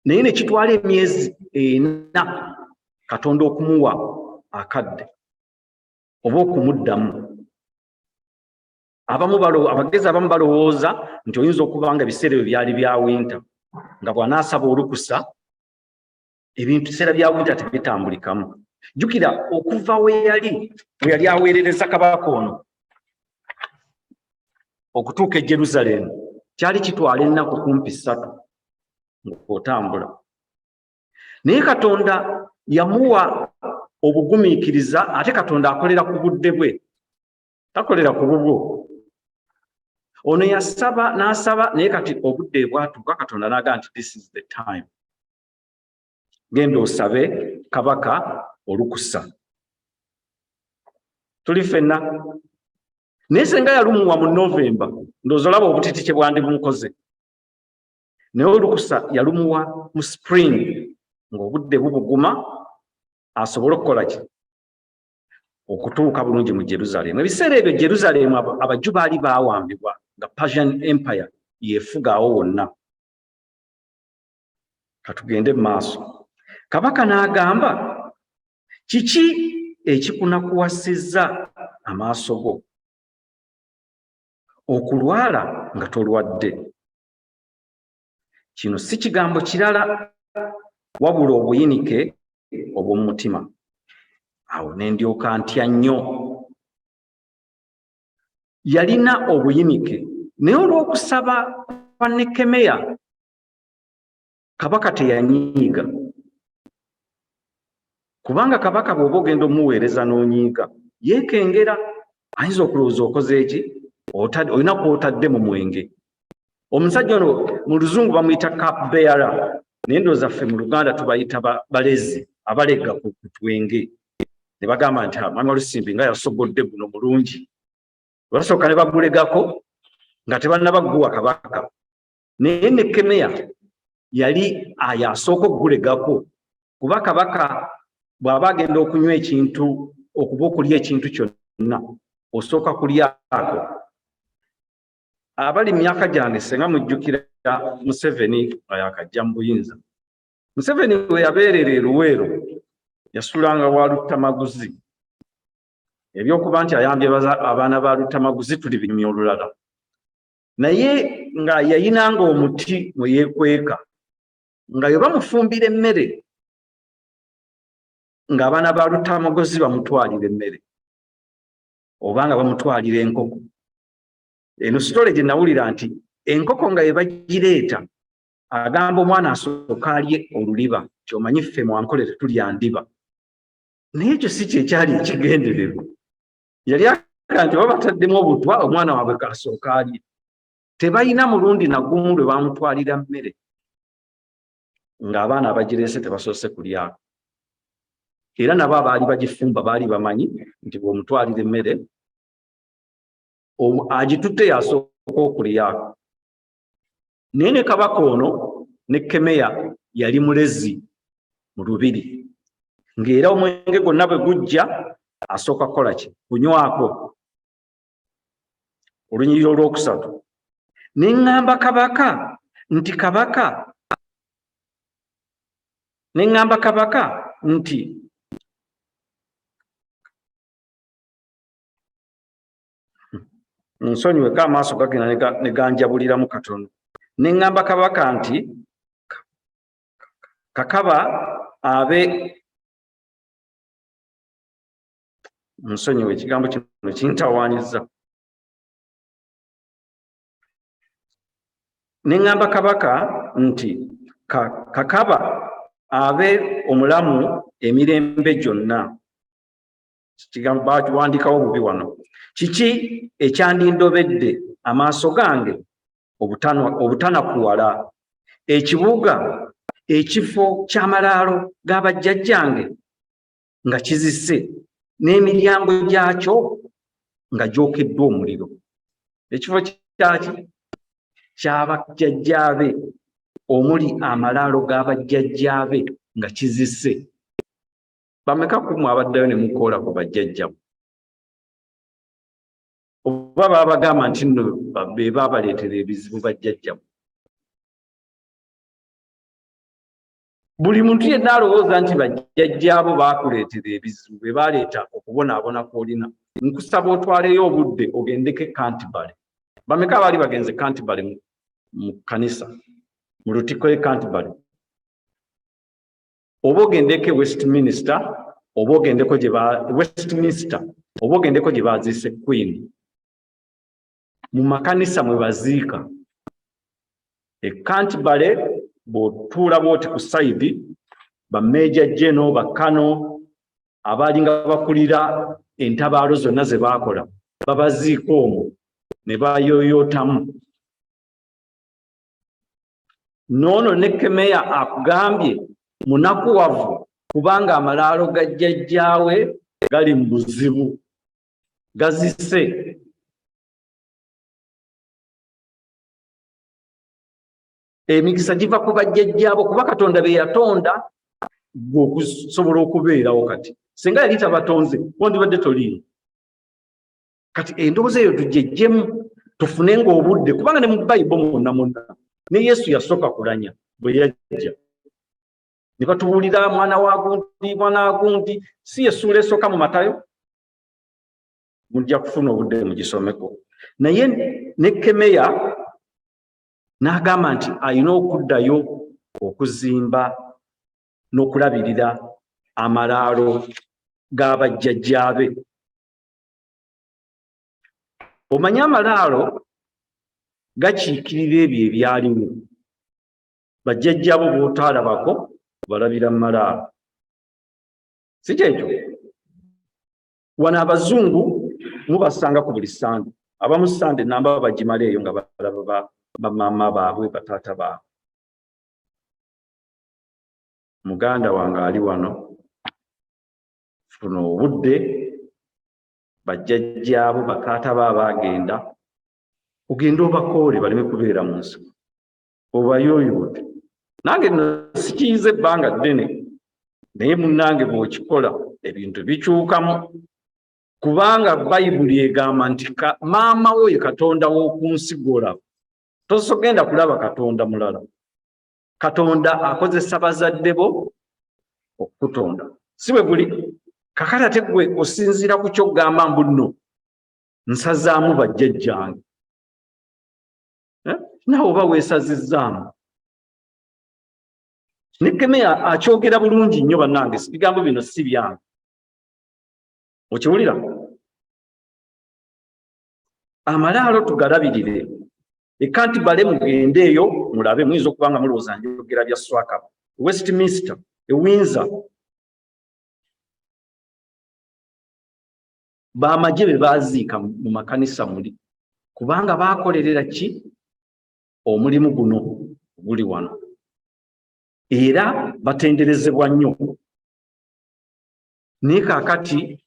naye ne kitwala emyezi 4 Katonda okumuwa akadde oba okumuddamu. Abagezi abamu balowooza nti oyinza okuba nga ebiseera ebyo byali bya winta, nga bw'anaasaba olukusa ebintu biseera bya winta tebitambulikamu. Jjukira okuva we yali aweerereza kabaka ono okutuuka e Jerusalemu kyali kitwala ennaku kumpi 3 ng'otambula. Naye Katonda yamuwa obugumiikiriza, ate Katonda akolera ku budde bwe, takolera ku bubwo. Ono yasaba n'asaba, naye kati obudde bwatuuka, Katonda n'agamba nti this is the time, genda osabe kabaka olukusa. Tuli ffenna. Naye senga yalumuwa mu Novemba, ndowooza olaba obutiti kye bwandi bumukoze. Naye olukusa yalumuwa mu spring, ng'obudde bubuguma, asobole okukola ki? Okutuuka bulungi mu Jerusalemu. Ebiseera ebyo Jerusalemu abajju baali baawambibwa nga Persian Empire yeefugaawo wonna. Katugende mu maaso. Kabaka n'agamba, kiki ekikunakuwasizza amaaso go okulwala nga tolwadde? Kino si kigambo kirala wabula obuyinike obw'omu mutima. Awo ne ndyoka ntya nnyo. Yalina obuyinike, naye olw'okusaba kwa Ekkemeya kabaka teyanyiiga. Kubanga kabaka bw'oba ogenda omuweereza n'onyiiga, yeekengera. Ayinza okulowooza okoze eki? Olina kw'otadde mu mwenge. Omusajja ono mu Luzungu bamuyita cup bearer, naye ndowooza ffe mu Luganda tubayita balezi abalega ku twenge. Ne bagamba nti Mama Lusimbi nga yasobodde guno mulungi. Basooka ne bagulegako nga tebannabagguwa kabaka. Naye Ekkemeya yali ayasooka okugulegako, kuba kabaka bw'aba agenda okunywa ekintu, okuba okulya ekintu kyonna, osooka kulyako. Abali myaka gyange senga mujjukira Museveni ayakajja mu buyinza. Museveni we yabeerera e Luweero yasulanga wa Luttamaguzi. Ebyokuba nti ayambye abaana ba Luttamaguzi tuli binyumya olulala. Naye nga yayinanga omuti mwe yeekweka, nga bwe bamufumbira emmere ng'abaana ba Luttamaguzi bamutwalira emmere oba nga bamutwalira enkoko. Eno sitole gye nawulira nti enkoko nga ye bagireeta, agamba omwana asooka alye oluliba, kyomanyi ffe mwankole tetulya ndiba. Naye ekyo si kyekyali ekigendererwa. Yali aga nti oba bataddemu obutwa, omwana waabwe kasooka alye. Tebalina mulundi nagumu lwe bamutwalira mmere ng'abaana abagireese tebasoose kulyako. Era nabo abaali bagifumba baali bamanyi nti bw'omutwalira emmere agitutte yasooka okulyako. Naye ne kabaka ono Ekkemeya yali mulezi mu lubiri, ng'era omwenge gwonna bwe gujja asooka kukola ki? Kunywako. Olunyiriri olwokusatu. Ne ŋŋamba kabaka nti nsonyiweko amaaso gagenda ne ganjabuliramu katono. Ne ŋŋamba kabaka nti kakaba abe, nsonyiwe ekigambo kino kintawaanyizza. neŋŋamba kabaka nti kakaba abe omulamu emirembe gyonna. Kigambo bakiwandiikawo bubi wano. Kiki ekyandindobedde amaaso gange obutanakuwala? Ekibuga ekifo ky'amalaalo g'abajjajjange nga kizise, n'emiryango gyakyo nga gyokeddwa omuliro. Ekifo kyaki? Ky'abajjajjaabe, omuli amalaalo g'abajjajjaabe nga kizise. Bameka kumu abaddayo ne mukoola ku bajjajjabo? Oba babagamba nti nno be babaleetera ebizibu bajjajjabo? Buli muntu yenna alowooza nti bajjajjaabo baakuleetera ebizibu, be baleeta okubonaabona kw'olina. Nkusaba otwaleyo obudde ogendeko Kantibale. Bameka abaali bagenze Kantibale mu kkanisa, mu lutiko Kantibale? Oba ogendeko Westminster, oba ogendeko Westminster, oba ogendeko gye baaziise Queen. Mu makanisa mwe baziika. Kantibale bw'otuula bw'oti ku sayidi, bameeja Jeno, bakano, abaalinga bakulira entabaalo zonna ze baakola, babaziika omwo ne bayooyootamu. Noono ne Kemeya akugambye munakuwavu kubanga amalaalo ga jjajjaawe gali mu buzibu, gazise. Emikisa giva ku bajjajjaabo kuba Katonda be yatonda gwe okusobola okubeerawo. Kati singa yali tabatonze wandibadde toliiyo. Kati endowooza eyo tugyeggemu, tufunenga obudde, kubanga ne mu Bayibuli mwonna ne Yesu yasooka kulanya bwe yajja. Ne batubuulira mwana wa gundi, si Yesuula esooka mu Matayo? Mujja kufuna obudde mugisomeko. Naye ne Kemeya n'agamba nti alina okuddayo okuzimba n'okulabirira amalaalo g'abajjajjaabe. Omanye amalaalo gakiikirira ebyo ebyaliwo. Bajjajjaabo b'otaalabako balabira mu malaalo. Si kyekyo? Wano abazungu mubasanga ku buli Sande. Abamu Sande namba bagimala eyo nga balaba bamaama baabwe, bataata baabwe. Muganda wange ali wano, funa obudde, bajjajjaabo bataata baabwe agenda, ogenda obakoole baleme kubeera mu nsiko, obayooyoote. Nange sikiyize ebbanga ddene, naye munnange bw'okikola ebintu bikyukamu, kubanga Bayibuli egamba nti maama wo ye Katonda w'oku nsi gw'olaba. Tosogenda kulaba Katonda mulala. Katonda akozesa bazadde bo okukutonda. Si bwe guli? Kakati ate gwe osinziira ku ky'ogamba mbu nno nsazaamu bajjajjange. Naawe oba weesazizzaamu. Ne Kemeya akyogera bulungi nnyo bannange, ebigambo bino si byange. Okiwulira? Amalaalo tugalabirire. Kantibale mugende eyo mulabe, muyinza okuba nga mulowooza njogera bya Swakaba. Westminster, Windsor, bamagye be baaziika mu makanisa muli, kubanga baakolerera ki? Omulimu guno guli wano. Era batenderezebwa nnyo. Naye kaakati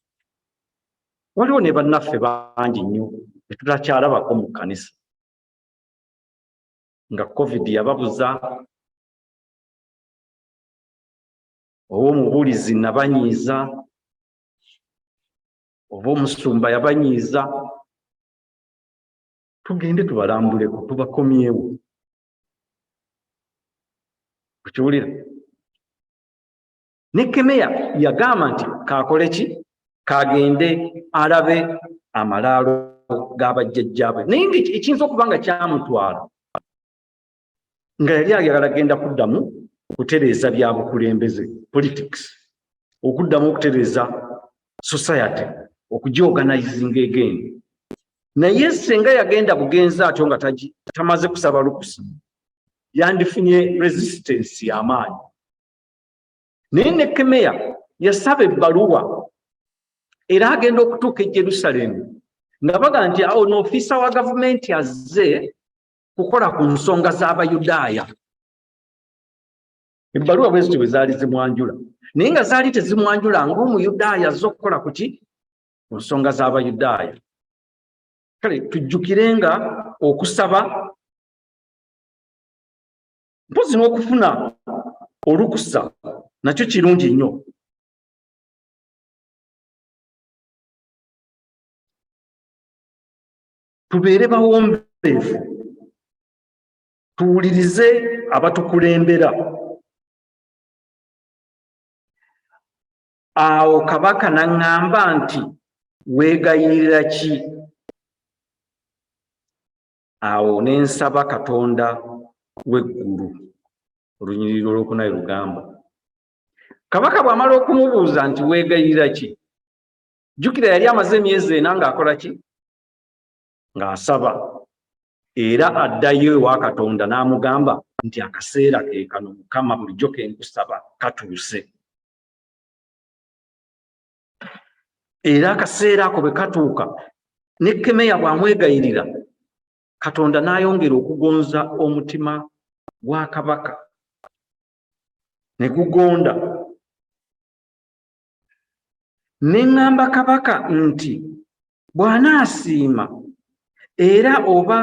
waliwo ne bannaffe bangi nnyo be tutakyalabako mu kkanisa. Nga COVID yababuza, oba Omubuulizi nabanyiiza, oba Omusumba yabanyiiza. Tugende tubalambuleko, tubakomyewo. Okiwulira? Ne Kemeya yagamba nti kaakole ki? Kagende alabe amalaalo g'abajjajjaabe. Naye ekiyinza okuba nga kyamutwala nga yali ayagala agenda kuddamu kutereeza bya bukulembeze, politics, okuddamu okutereeza society, okugiorganizing again. Naye senga yagenda bugenzi atyo nga tamaze kusaba lukusa, yandifunye resistance y'amaanyi. Naye ne Kemeya yasaba ebbaluwa era agenda okutuuka e Jerusalemu nga baga nti awo n'ofiisa wa gavumenti azze kukola ku nsonga z'Abayudaaya. Ebbaluwa bwe zityo bwe zaali zimwanjula, naye nga zaali tezimwanjula ng'Omuyudaaya azze okukola ku ki? Ku nsonga z'Abayudaaya. Kale tujjukirenga okusaba mpozi n'okufuna olukusa nakyo kirungi nnyo. Tubeere bawombeefu, tuwulirize abatukulembera. Awo kabaka n'aŋŋamba nti weegayirira ki? Awo ne nsaba Katonda w'eggulu. Olunyiriri olwokuna y'Oluganda. Kabaka bw'amala okumubuuza nti weegayirira ki? Jjukira yali amaze emyezi 4 ng'akola ki? Ng'asaba. Era addayo ewa Katonda n'amugamba nti akaseera ke kano Mukama bulijjo ke nkusaba katuuse. Era akaseera ako bwe katuuka ne Kemeya bw'amwegayirira, Katonda n'ayongera okugonza omutima gwa kabaka ne gugonda. Ne ŋŋamba kabaka nti bw'anaasiima era oba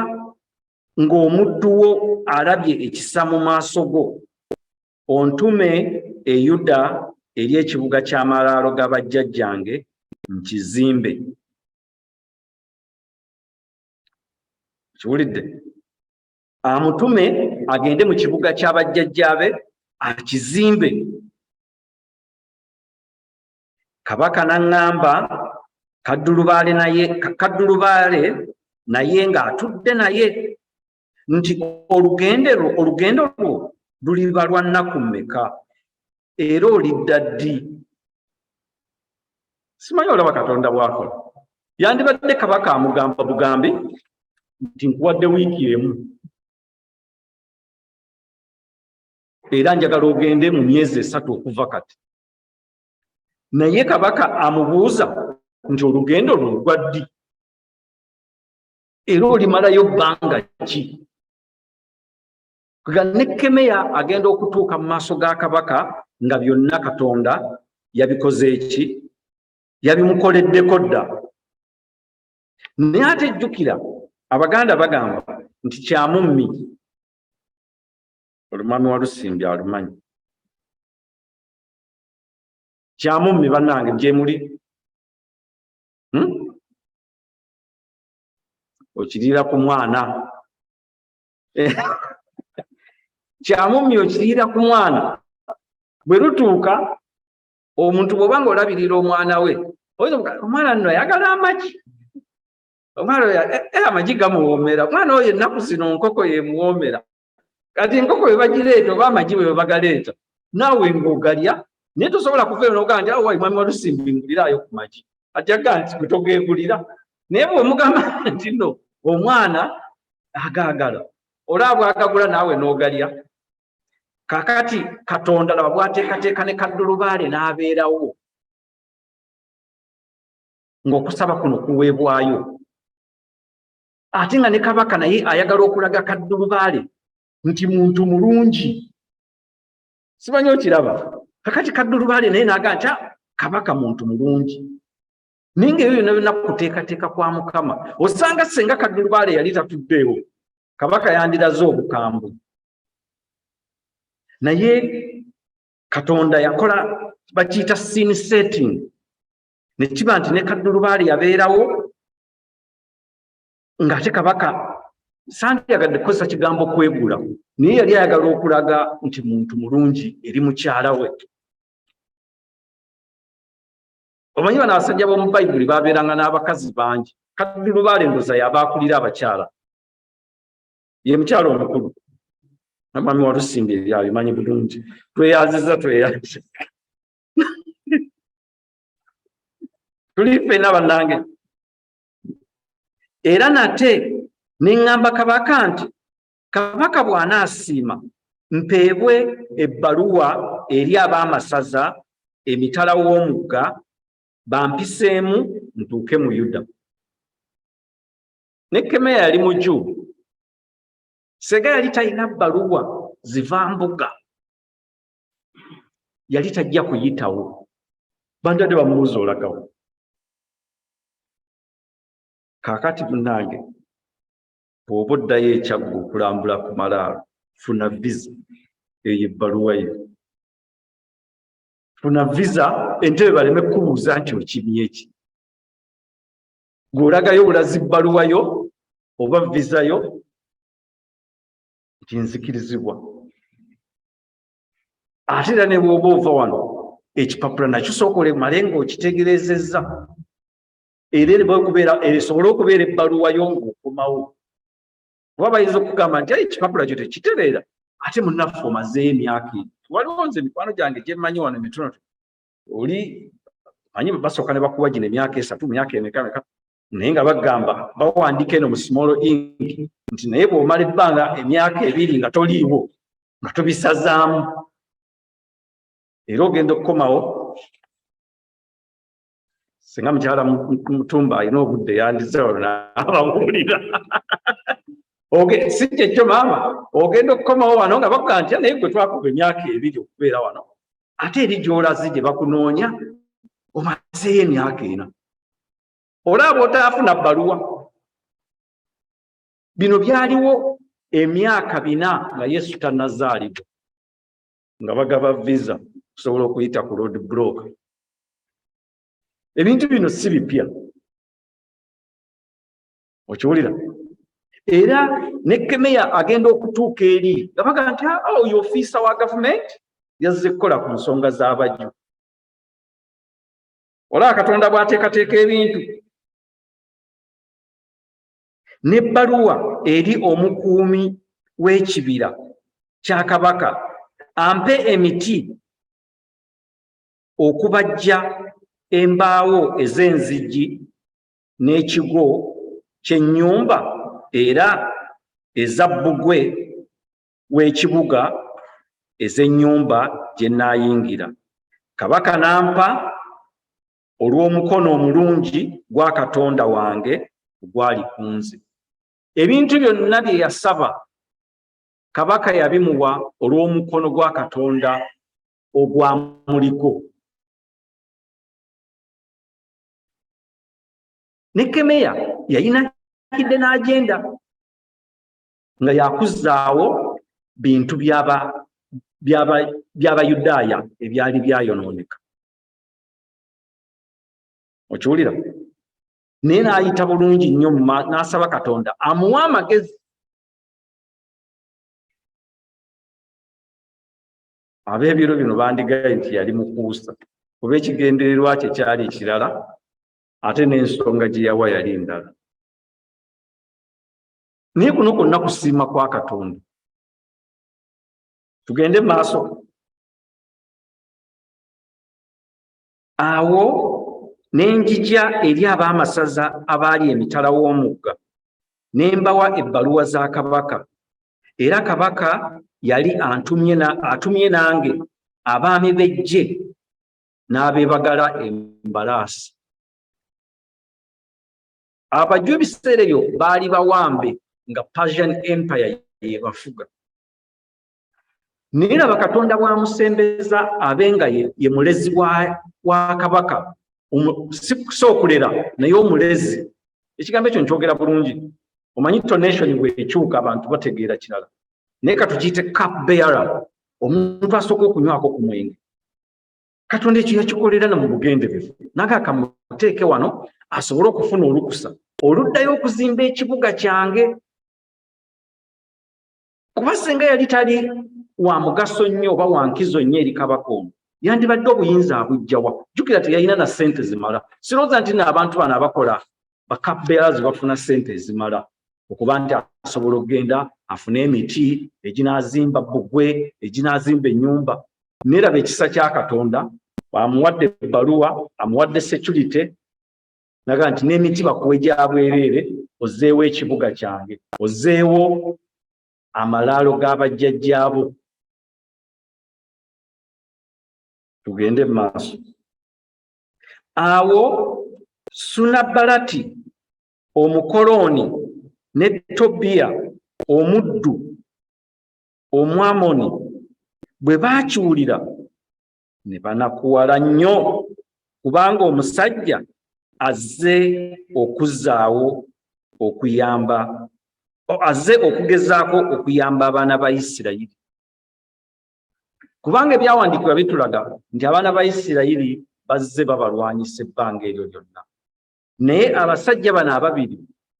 ng'omuddu wo alabye ekisa mu maaso go, ontume e Yuda eri ekibuga ky'amalaalo ga bajjajjange nkizimbe. Kiwulidde? Amutume agende mu kibuga ky'abajjajjaabe akizimbe. Kabaka n'aŋŋamba kaddulubaale naye ng'atudde naye nti olugendo lwo luliba lwa nnaku mmeka era olidda ddi? Simanyi olaba Katonda bw'akola. Yandibadde kabaka amugamba bugambi nti nkuwadde wiiki emu era njagala ogende mu myezi 3 okuva kati. Naye kabaka amubuuza nti olugendo lwo lwa ddi era olimalayo bbanga ki? Ne Kemeya agenda okutuuka mu maaso ga kabaka nga byonna Katonda yabikoze eki? Yabimukoleddeko dda. Naye ate jjukira Abaganda bagamba nti kyamummi olumami wa Lusimbi alumanyi. Kyamummi bannange gye muli okiriira ku mwana. Kyamummi okiriira ku mwana. Bwe lutuuka omuntu bw'oba ng'olabirira omwana we, omwana nno ayagala amagi. Omwana oyo amagi gamuwoomera. Omwana oyo ennaku zino nkoko yemuwoomera. Kati enkoko bwe bagireeta oba amagi bwe bagaleeta, naawe ng'ogalya, naye tosobola kuveera n'ogamba nti awo wayi mwami wa Lusimbi nguliraayo ku magi. Ati agamba nti togeegulira. Naye bw'omugamba nti nno omwana agaagala, olaba bw'agagula naawe n'ogalya. Kakati Katonda laba bw'ateekateeka ne kaddulubaale n'abeerawo ng'okusaba kuno kuweebwayo. Ate nga ne kabaka naye ayagala okulaga kaddulubaale nti muntu mulungi. Simanyi okiraba. Kakati kaddulubaale naye n'aga nti kabaka muntu mulungi. Naye ng'ebyo byonna byonna kuteekateeka kwa Mukama. Osanga senga kaddulubaale yali tatuddeewo, kabaka yandiraze obukambwe. Naye Katonda yakola bakiyita scene setting. Ne kiba nti ne kaddulubaale yabeerawo ng'ate kabaka sandiyagadde kukozesa kigambo kwegula, naye yali ayagala okulaga nti muntu mulungi eri mukyala we. Omanyi bano abasajja b'omu Bayibuli baabeeranga n'abakazi bangi. Kaddulubaale ndoza yabaakulira abakyala, ye mukyala omukulu. Mwami wa Lusimbi yabimanyi bulungi. Tweyaziza. Tuli ffenna bannange. Era nate ne ŋŋamba kabaka nti kabaka bw'anaasiima mpeebwe ebbaluwa eri ab'amasaza emitala w'omugga bampiseemu ntuuke mu Yuda. Ne Kemeya yali muju, Sega yali talina bbaluwa ziva mbuga, yali tajja kuyitawo. Bantu ate bamubuuza olagawo. Kaakati munnange bw'oba oddayo ekyaggo okulambula ku malaalo, funa visa eyo ebbaluwa yo. Funa visa entebe baleme kubuuza nti okimye eki. Gw'olagayo olazi bbaluwa yo oba visa yo nti nzikirizibwa. Ate era ne bw'oba ova wano ekipapula nakyo sooka olemale ng'okitegerezezza. Era esobole okubeera ebbaluwa yo ng'okomawo. Kuba bayinza okugamba nti ekipapula kyo tekitereera, ate munnaffe omazeeyo emyaka eno. Waliwo nze mikwano gyange gye mmanyi wano emitono, oli manyi basooka ne bakuwa gino emyaka 3, myaka emeka, naye nga bagamba bawandiika eno mu small ink nti naye bw'omala ebbanga emyaka 2 nga toliiwo, nga tobisazaamu, era ogenda okukomawo. Singa mukyala Mutumba alina obudde yandiza wano n'ababuulira. Si kyekyo maama, ogenda okukomawo wano nga bakugamba nti naye gwe twakuba emyaka 2 okubeera wano, ate eri gy'olazi gye bakunoonya omazeeyo emyaka 4. Olaba otaafuna bbaluwa. Bino byaliwo emyaka 4 nga Yesu tannazaalibwa, nga bagaba visa okusobola okuyita ku road block. Ebintu bino si bipya, okiwulira? Era ne Kemeya agenda okutuuka eri nga baga nti oyo ofiisa wa gavumenti yazze kukola ku nsonga z'abajju. Olaba Katonda bw'ateekateeka ebintu. N'ebbaluwa eri omukuumi w'ekibira kya kabaka ampe emiti okubajja embaawo ez'enzigi n'ekigo ky'ennyumba era eza bbugwe w'ekibuga ez'ennyumba gye nnaayingira. Kabaka n'ampa olw'omukono omulungi gwa Katonda wange ogwali ku nze. Ebintu byonna bye yasaba kabaka yabimuwa olw'omukono gwa Katonda ogwamuliko. Ne Kemeya yayina kidde n'agenda nga yakuzaawo bintu by'Abayudaaya ebyali byayonooneka. Okiwulira? Naye n'ayita bulungi nnyo n'asaba Katonda amuwe amagezi. Ab'ebiro bino bandigaye nti yali mukuusa, kuba ekigendererwa kye kyali ekirala ate n'ensonga gye yawa yali ndala. Naye kuno kwonna kusiima kwa Katonda. Tugende maaso. Awo n'enjija eri ab'amasaza abaali emitala w'omugga, ne mbawa ebbaluwa za kabaka, era kabaka yali atumye nange abaami b'eggye n'abeebagala embalaasi. Abajju ebiseera ebyo baali bawambe nga Persian Empire yebafuga. Naye laba Katonda bw'amusembeza abe nga ye mulezi wa kabaka, si okulera naye omulezi. Ekigambo ekyo nkyogera bulungi. Omanyi donation bw'ekyuka abantu bategeera kirala. Naye katugiyite cup bearer, omuntu asooka okunywako ku mwenge. Katonda ekyo yakikolera na mu bugenderevu. Naga kamuteeke wano asobole okufuna olukusa oluddayo okuzimba ekibuga kyange. Kuba singa yali tali wa mugaso nnyo oba wa nkizo nnyo eri kabaka ono, yandibadde obuyinza abujjawa. Jjukira teyalina na ssente zimala. Sirowooza nti n'abantu bano abakola bakabbeerazi bafuna ssente ezimala okuba nti asobola okugenda afune emiti eginaazimba bbugwe, eginaazimba ennyumba. Naye laba ekisa kya Katonda, amuwadde ebbaluwa, amuwadde security, naga nti n'emiti bakuwe gya bwereere, ozzeewo ekibuga kyange, ozzeewo amalaalo g'abajjajjaabo. Tugende mu maaso. Awo Sunabalati Omukoloni ne Tobiya omuddu Omwamoni bwe baakiwulira ne banakuwala nnyo, kubanga omusajja azze okuzzaawo okuyamba, azze okugezaako okuyamba abaana ba Isirayiri. Kubanga ebyawandiikibwa bitulaga nti abaana ba Isirayiri bazze babalwanyisa ebbanga eryo lyonna. Naye abasajja bano ababiri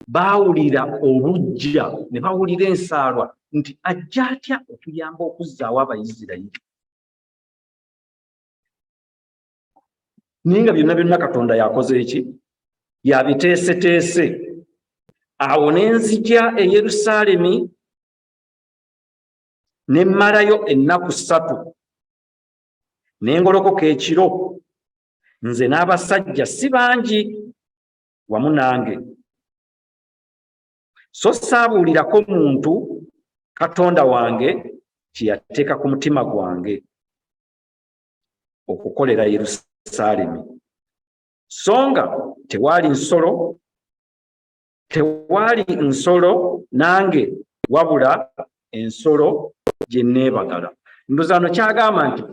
baawulira obujja, ne bawulira ensaalwa nti ajja atya okuyamba okuzzaawo Abayisirayiri. Naye nga byonna byonna Katonda yakoze eki? Yabiteeseteese. Awo ne nzija e Yerusaalemi ne mmalayo ennaku 3, ne ngolokoka ekiro, nze n'abasajja si bangi wamu nange. So saabuulirako muntu Katonda wange kye yateeka ku mutima gwange okukolera Yerusaalemi. So nga tewaali nsolo nange wabula ensolo gye neebagala. Ndowooza kyagamba nti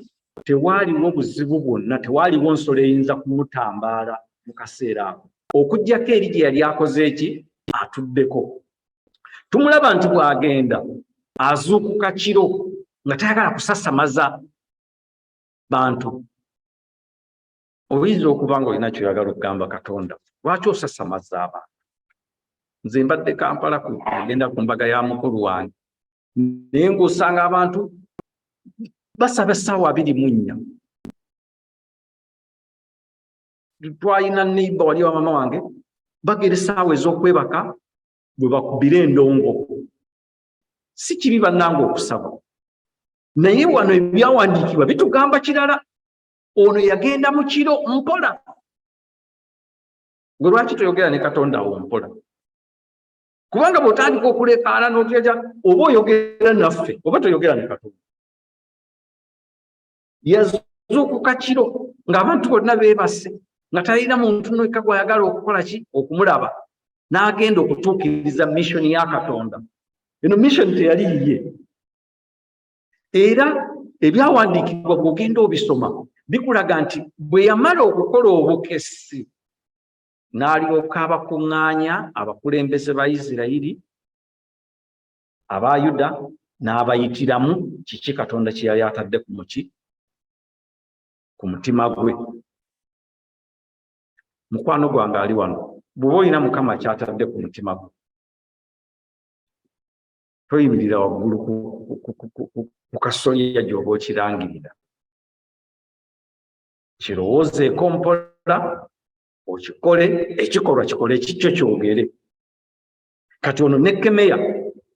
tewaaliwo buzibu bwonna, tewaaliwo nsolo eyinza kumutambaala mu kaseera ako, okuggyako eri gye yali akoze eki? Atuddeko. Tumulaba nti bw'agenda azuukuka kiro nga tayagala kusasamaza bantu. Oyinza okuba nga olina kyoyagala okugamba Katonda, lwaki osasamaza abantu? Nze mbadde Kampala agenda ku mbaga ya mukulu wange, naye ng'osanga abantu basaba essaawa 24. Twalina neiba wali wa mama wange, bagera essaawa ez'okwebaka bwe bakubira endongo. Si kibi bannange okusaba, naye wano ebyawandiikibwa bitugamba kirala. Ono yagenda mu kiro mpola. Gwe lwaki toyogera ne Katonda wo mpola? Kubanga bw'otandika okulekaana n'oteja, oba oyogera naffe oba toyogera ne Katonda. Yazuukuka kiro ng'abantu bonna beebase, nga talina muntu n'ekka gw'ayagala okukola ki? Okumulaba. N'agenda okutuukiriza missoni ya Katonda. Eno mission teyali yiye. Era ebyawandiikibwa bw'ogenda obisoma bikulaga nti bwe yamala okukola obukessi n'alyoka abakuŋŋaanya abakulembeze ba Isirayiri, aba Yuda, n'abayitiramu kiki Katonda kye yali atadde ku mutima gwe. Mukwano gwange ali wano, bw'oba olina Mukama ky'atadde ku mutima gwe, toyimirira waggulu ku kasolya gy'oba okirangirira. Kirowoozeeko mpola, okikole, ekikolwa kikole kikyo kyogere. Kati ono ne Kemeya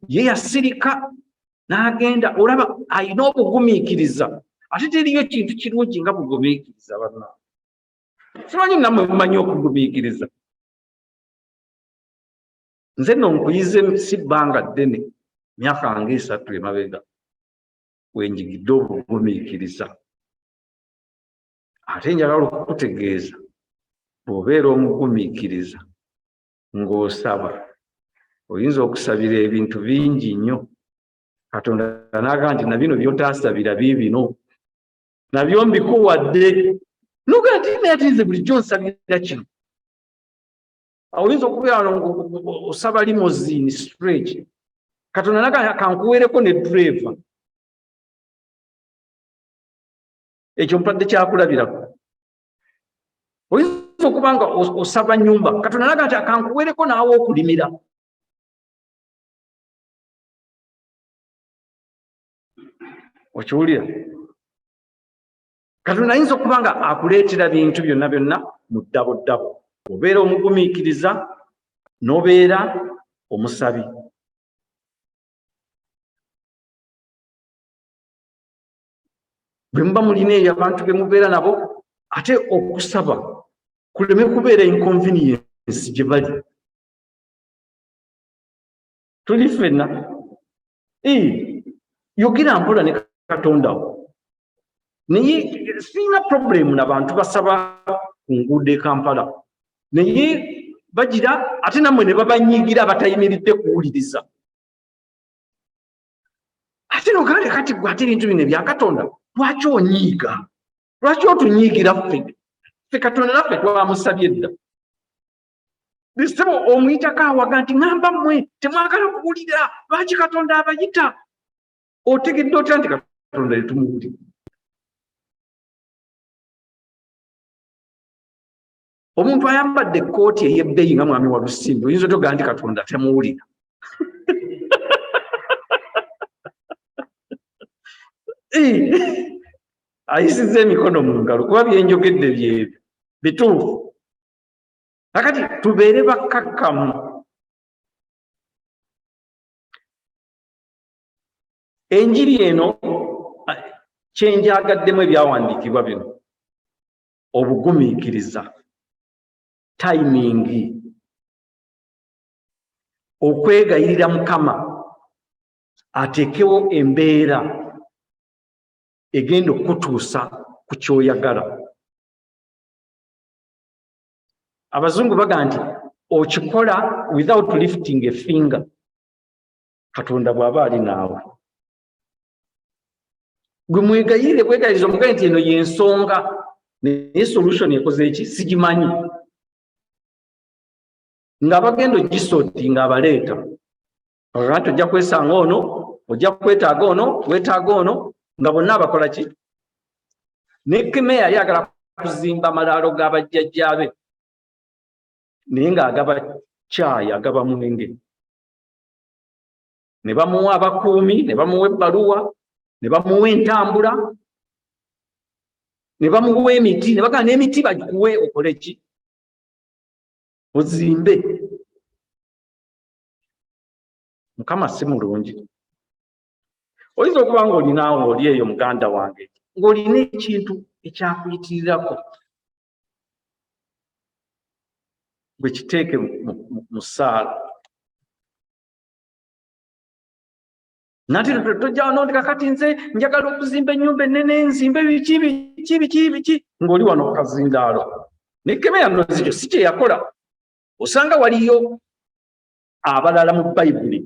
ye yasirika n'agenda, olaba alina obugumiikiriza. Ate teriyo kintu kirungi nga bugumiikiriza banna. Simanyi nammwe mumanyi okugumiikiriza. Nze nno nkuyize si bbanga ddene, myaka nga 3 emabega, wenjigidde obugumiikiriza. Ate njagala okukutegeeza, bw'obeera omugumiikiriza ng'osaba, oyinza okusabira ebintu bingi nnyo. Katonda n'agamba nti na bino by'otaasabira biibino, nabyo mbikuwadde. Noga nti naye atinze bulijjo nsabira kino. Oyinza okubeera osaba limousine straight, Katonda n'agamba kankuweereko ne driver. Ekyo mpadde kyakulabirako. Oyinza okuba nga osaba nnyumba, Katonda n'agamba nti kankuweereko naawe okulimira. Okiwulira? Katonda ayinza okuba nga akuleetera bintu byonna byonna mu ddabo. Obeera omugumiikiriza n'obeera omusabi. Bwe muba mulina eyo abantu be mubeera nabo, ate okusaba kuleme kubeera inconvenience gye bali. Tuli ffenna yogera mpola ne Katonda naye sina problem n'abantu basaba ku nguudo e Kampala naye bagira ate nammwe ne babanyiigira abatayimiridde kuwuliriza ate nogale kati gwe ate ebintu bino ebya Katonda lwaki onyiiga lwaki otunyiigira ffe Katonda naffe twamusabye edda bisebo omuyitako awaga nti ŋŋamba mmwe temwagala kuwulira lwaki Katonda abayita otegedde otya nti Katonda tetumuwulira omuntu ayambadde ekkooti ey'ebbeeyi nga mwami wa Lusimbi oyinza otogala nti Katonda temuwulira ayisiza emikono mu ngalo kuba byenjogedde byebyo bituufu kakati tubeere bakkakkamu enjiri eno kyenjagaddemu ebyawandiikibwa bino obugumiikiriza tayimingi okwegayirira Mukama ateekewo embeera egenda okutuusa ku kyoyagala abazungu baga nti okikola without lifting a finger Katonda bw'aba ali naawe gwe mwegayirire kwegayiriza omugaye nti eno y'ensonga naye solution ekoze eki sigimanyi ng'abagenda ogisooti ng'abaleeta kakati ojja kwesanga ono ojja kwetaaga ono weetaaga ono nga bonna abakola ki n'Ekkumi yali agala kuzimba amalaalo g'abajjajjaabe naye ng'agaba caayi agaba mwenge ne bamuwa abakuumi ne bamuwa ebbaluwa ne bamuwa entambula ne bamuwa emiti ne bagamba n'emiti bagikuwe okole ki ozimbe Mukama si mulungi oyinza okuba ng'olinaawo oli eyo muganda wange ng'olina ekintu ekyakuyitirirako bwe kiteeke mu ssaala nati tojja noti kakati nze njagala okuzimba ennyumba ennene nzimbe biki ng'oli wano kazindaalo n'Ekkumi yano zikyo si kye yakola osanga waliyo abalala mu Bayibuli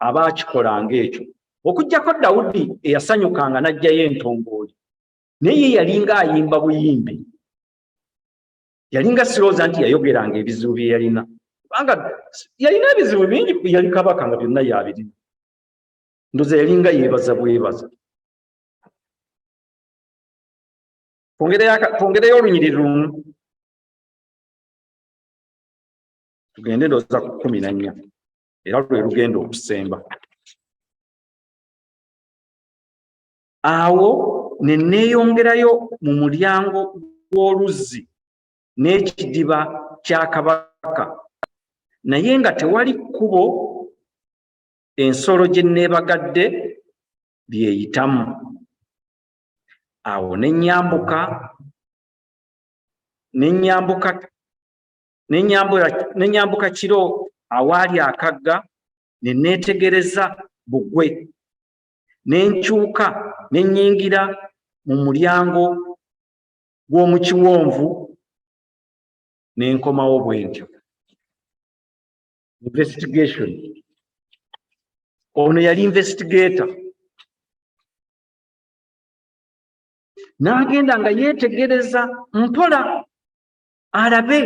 abaakikolanga ekyo okuggyako Dawudi eyasanyukanga n'aggyayo entongooli naye yalinga ayimba buyimbi yalinga sirooza nti yayogeranga ebizibu bye yalina kubanga yalina ebizibu bingi yali kabaka nga byonna yabirina ndoza yalinga yeebaza bwebaza twongereyo olunyiriri lumu tugende ndowooza ku 14 era lwe lugenda okusemba awo ne neeyongerayo mu mulyango gw'oluzzi n'ekidiba kya kabaka naye nga tewali kkubo ensolo gye neebagadde byeyitamu awo nenyambuka kiro awaali akagga ne neetegereza bbugwe nenkyuka nenyingira mu mulyango gw'omu kiwonvu nenkomawo bwentyo investigation ono yali investigator n'agenda nga yeetegereza mpola alabe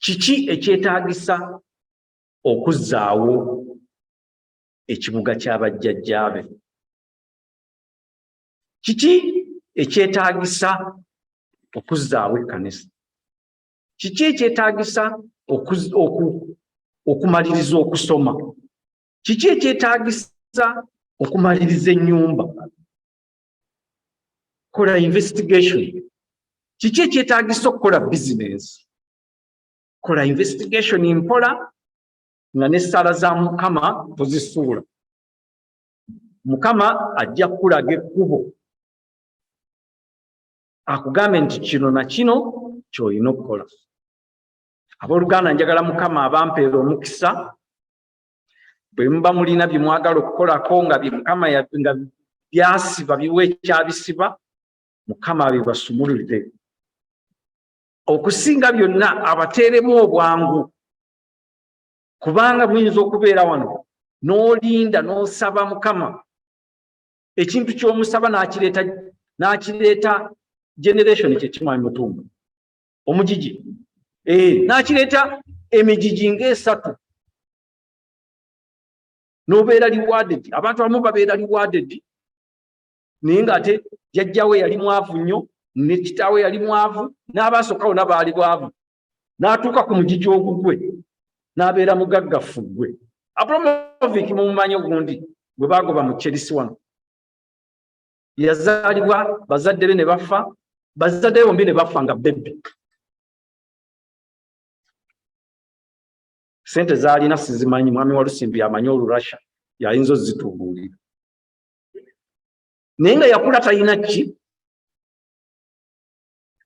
kiki ekyetaagisa okuzzaawo ekibuga ky'abajjajjaabe kiki ekyetaagisa okuzzaawo ekkanisa kiki ekyetaagisa okumaliriza okusoma kiki ekyetaagisa okumaliriza ennyumba kola investigation kiki ekyetaagisa okukola bizinesi kola investigation mpola nga n'essaala za Mukama tozisuula Mukama ajja kukulaga ekkubo akugambe nti kino na kino ky'olina okukola abooluganda njagala Mukama abampeera omukisa bwe muba mulina bye mwagala okukolako nga bye Mukama nga byasiba biwa ekyabisiba, Mukama bibasumululire. Okusinga byonna abateeremu obwangu, kubanga muyinza okubeera wano n'olinda n'osaba Mukama ekintu ky'omusaba n'akireeta generation kyekimanyi mutumba omugigi n'akireeta emigigi ng'esatu n'obeera rewarded. Abantu abamu babeera rewarded naye ng'ate jjajjawe yali mwavu nnyo ne kitaawe yali mwavu n'abaasookawo n'abaali bwavu, n'atuuka ku mugigi ogugwe n'abeera mugaggafu gwe. Abramovic mumumanyi ogundi gwe baagoba mu Chelsea wano, yazaalibwa bazadde be ne bafa, bazadde be bombi ne bafa nga bebbi. Sente zaalina sizimanyi, mwami wa Lusimbi amanyi Olurasha yayinza ozitubuulira, naye nga yakula talina ki.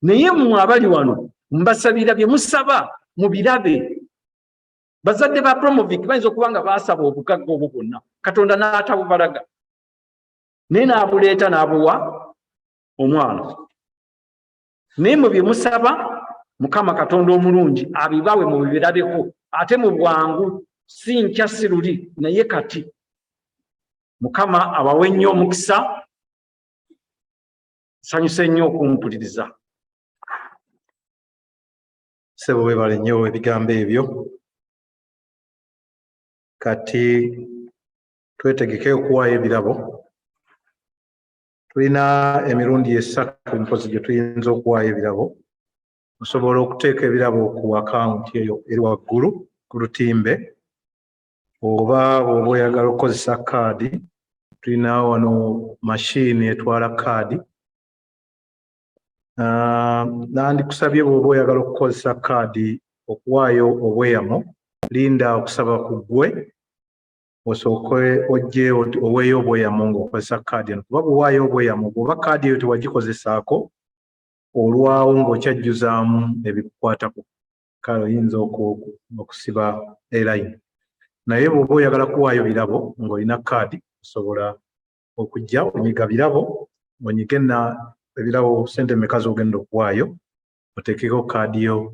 Naye mmwe abali wano mbasabira bye musaba mubirabe. Bazadde ba Abramovic bayinza okuba nga baasaba obugagga obwo bwonna, Katonda n'atabubalaga naye n'abuleeta n'abuwa omwana. Naye mu bye musaba Mukama Katonda omulungi abibawe mubibirabeko, ate mu bwangu, si nkya si luli naye kati. Mukama abawe nnyo omukisa. Nsanyuse nnyo okumpuliriza.
Ssebo weebale nnyo ebigambo ebyo. Kati twetegeke okuwaayo ebirabo. Tulina emirundi esatu mpozi gye tuyinza okuwaayo ebirabo. Osobola okuteeka ebirabo ku akawunti eyo eri waggulu ku lutimbe, oba bw'oba oyagala okukozesa kaadi, tulina wano mashini etwala kaadi. Nandikusabye bw'oba oyagala okukozesa kaadi okuwaayo obweyamo, linda okusaba ku ggwe osooke ojje oweeyo obweyamo ng'okozesa kaadi eno, kuba bw'owaayo obweyamo bw'oba kaadi eyo tewagikozesaako olwawo ng'okyajjuzaamu ebikukwatako, kale oyinza okusiba elayini. Naye bw'oba oyagala kuwaayo birabo ng'olina kaadi, osobola okujja onyiga birabo, onyige ebirabo sente mmeka z'ogenda okuwaayo, oteekeko kaadi yo,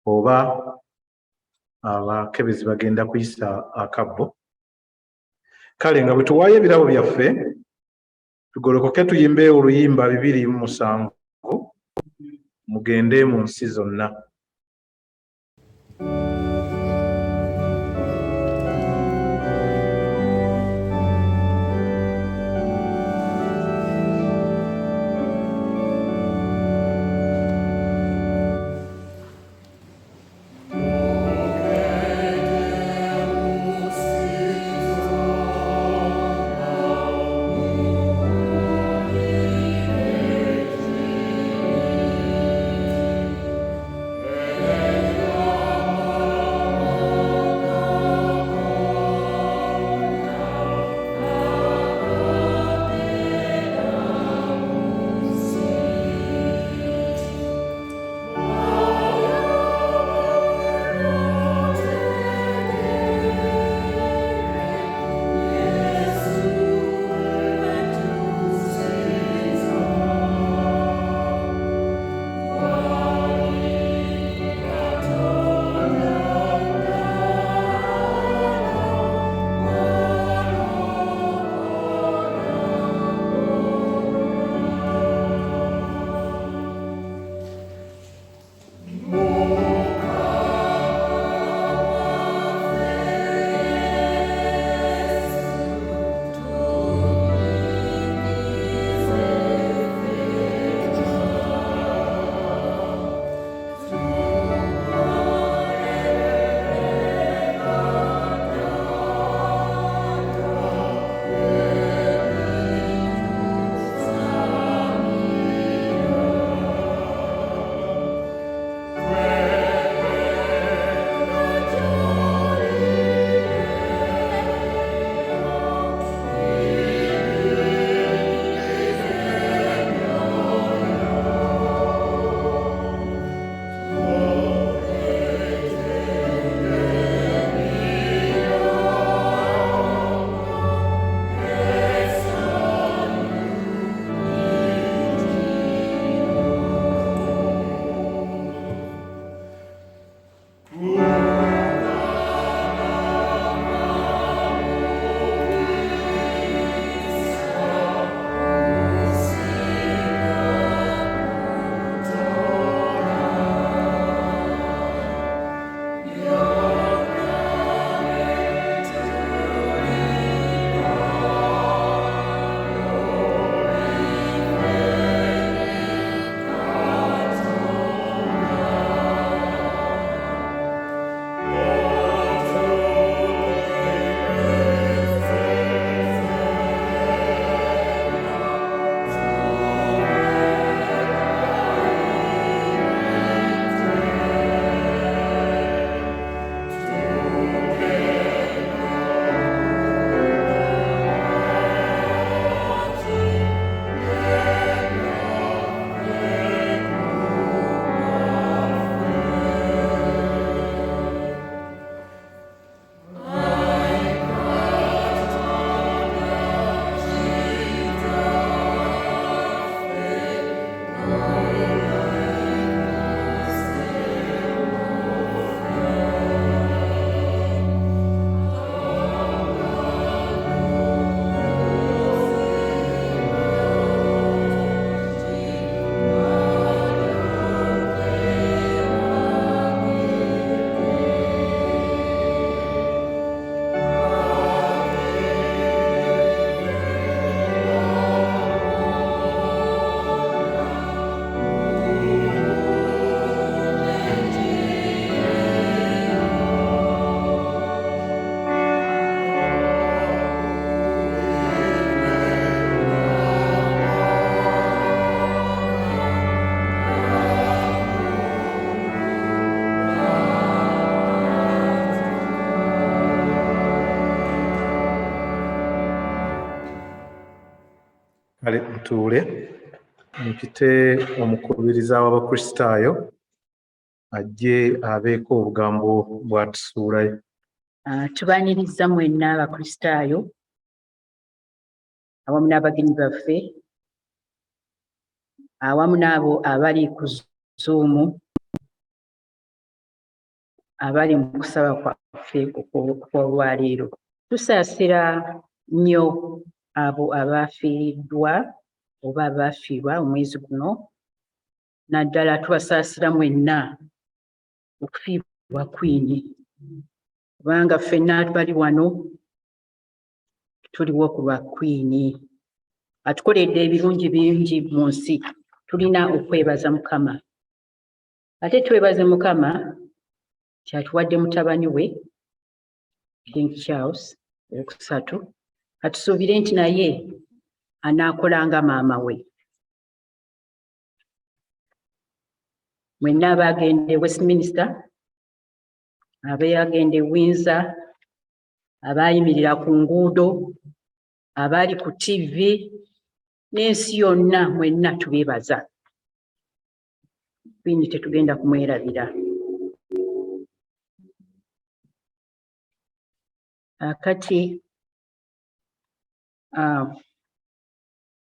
oba abakebezi bagenda kuyisa akabbo. Kale nga bwe tuwaayo ebirabo byaffe, tugolokoke tuyimbe oluyimba 207 mugende mu nsi zonna. kale ntuule mpite omukubiriza w'abakristaayo ajje abeeko obugambo bw'atusuulayo.
Tubaaniriza mwenna abakristaayo awamu n'abagenyi baffe awamu n'abo abali ku Zoom abali mu kusaba kwaffe okw'olwaleero. Tusaasira nnyo abo abaafiiriddwa oba abaafiirwa omwezi guno, naddala tubasaasira mwenna okufiirwa Queen, kubanga ffenna bali wano tuliwo ku lwa Queen. Atukoledde ebirungi bingi mu nsi, tulina okwebaza Mukama. Ate twebaze Mukama kyatuwadde mutabani we King Charles II, atusuubire nti naye anaakolanga maama we. Mwenna abaagenda e Westminster, abaagenda e Windsor, abaayimirira ku nguudo, abaali ku TV n'ensi yonna, mwenna tubeebaza. Queen tetugenda kumwerabira. Kati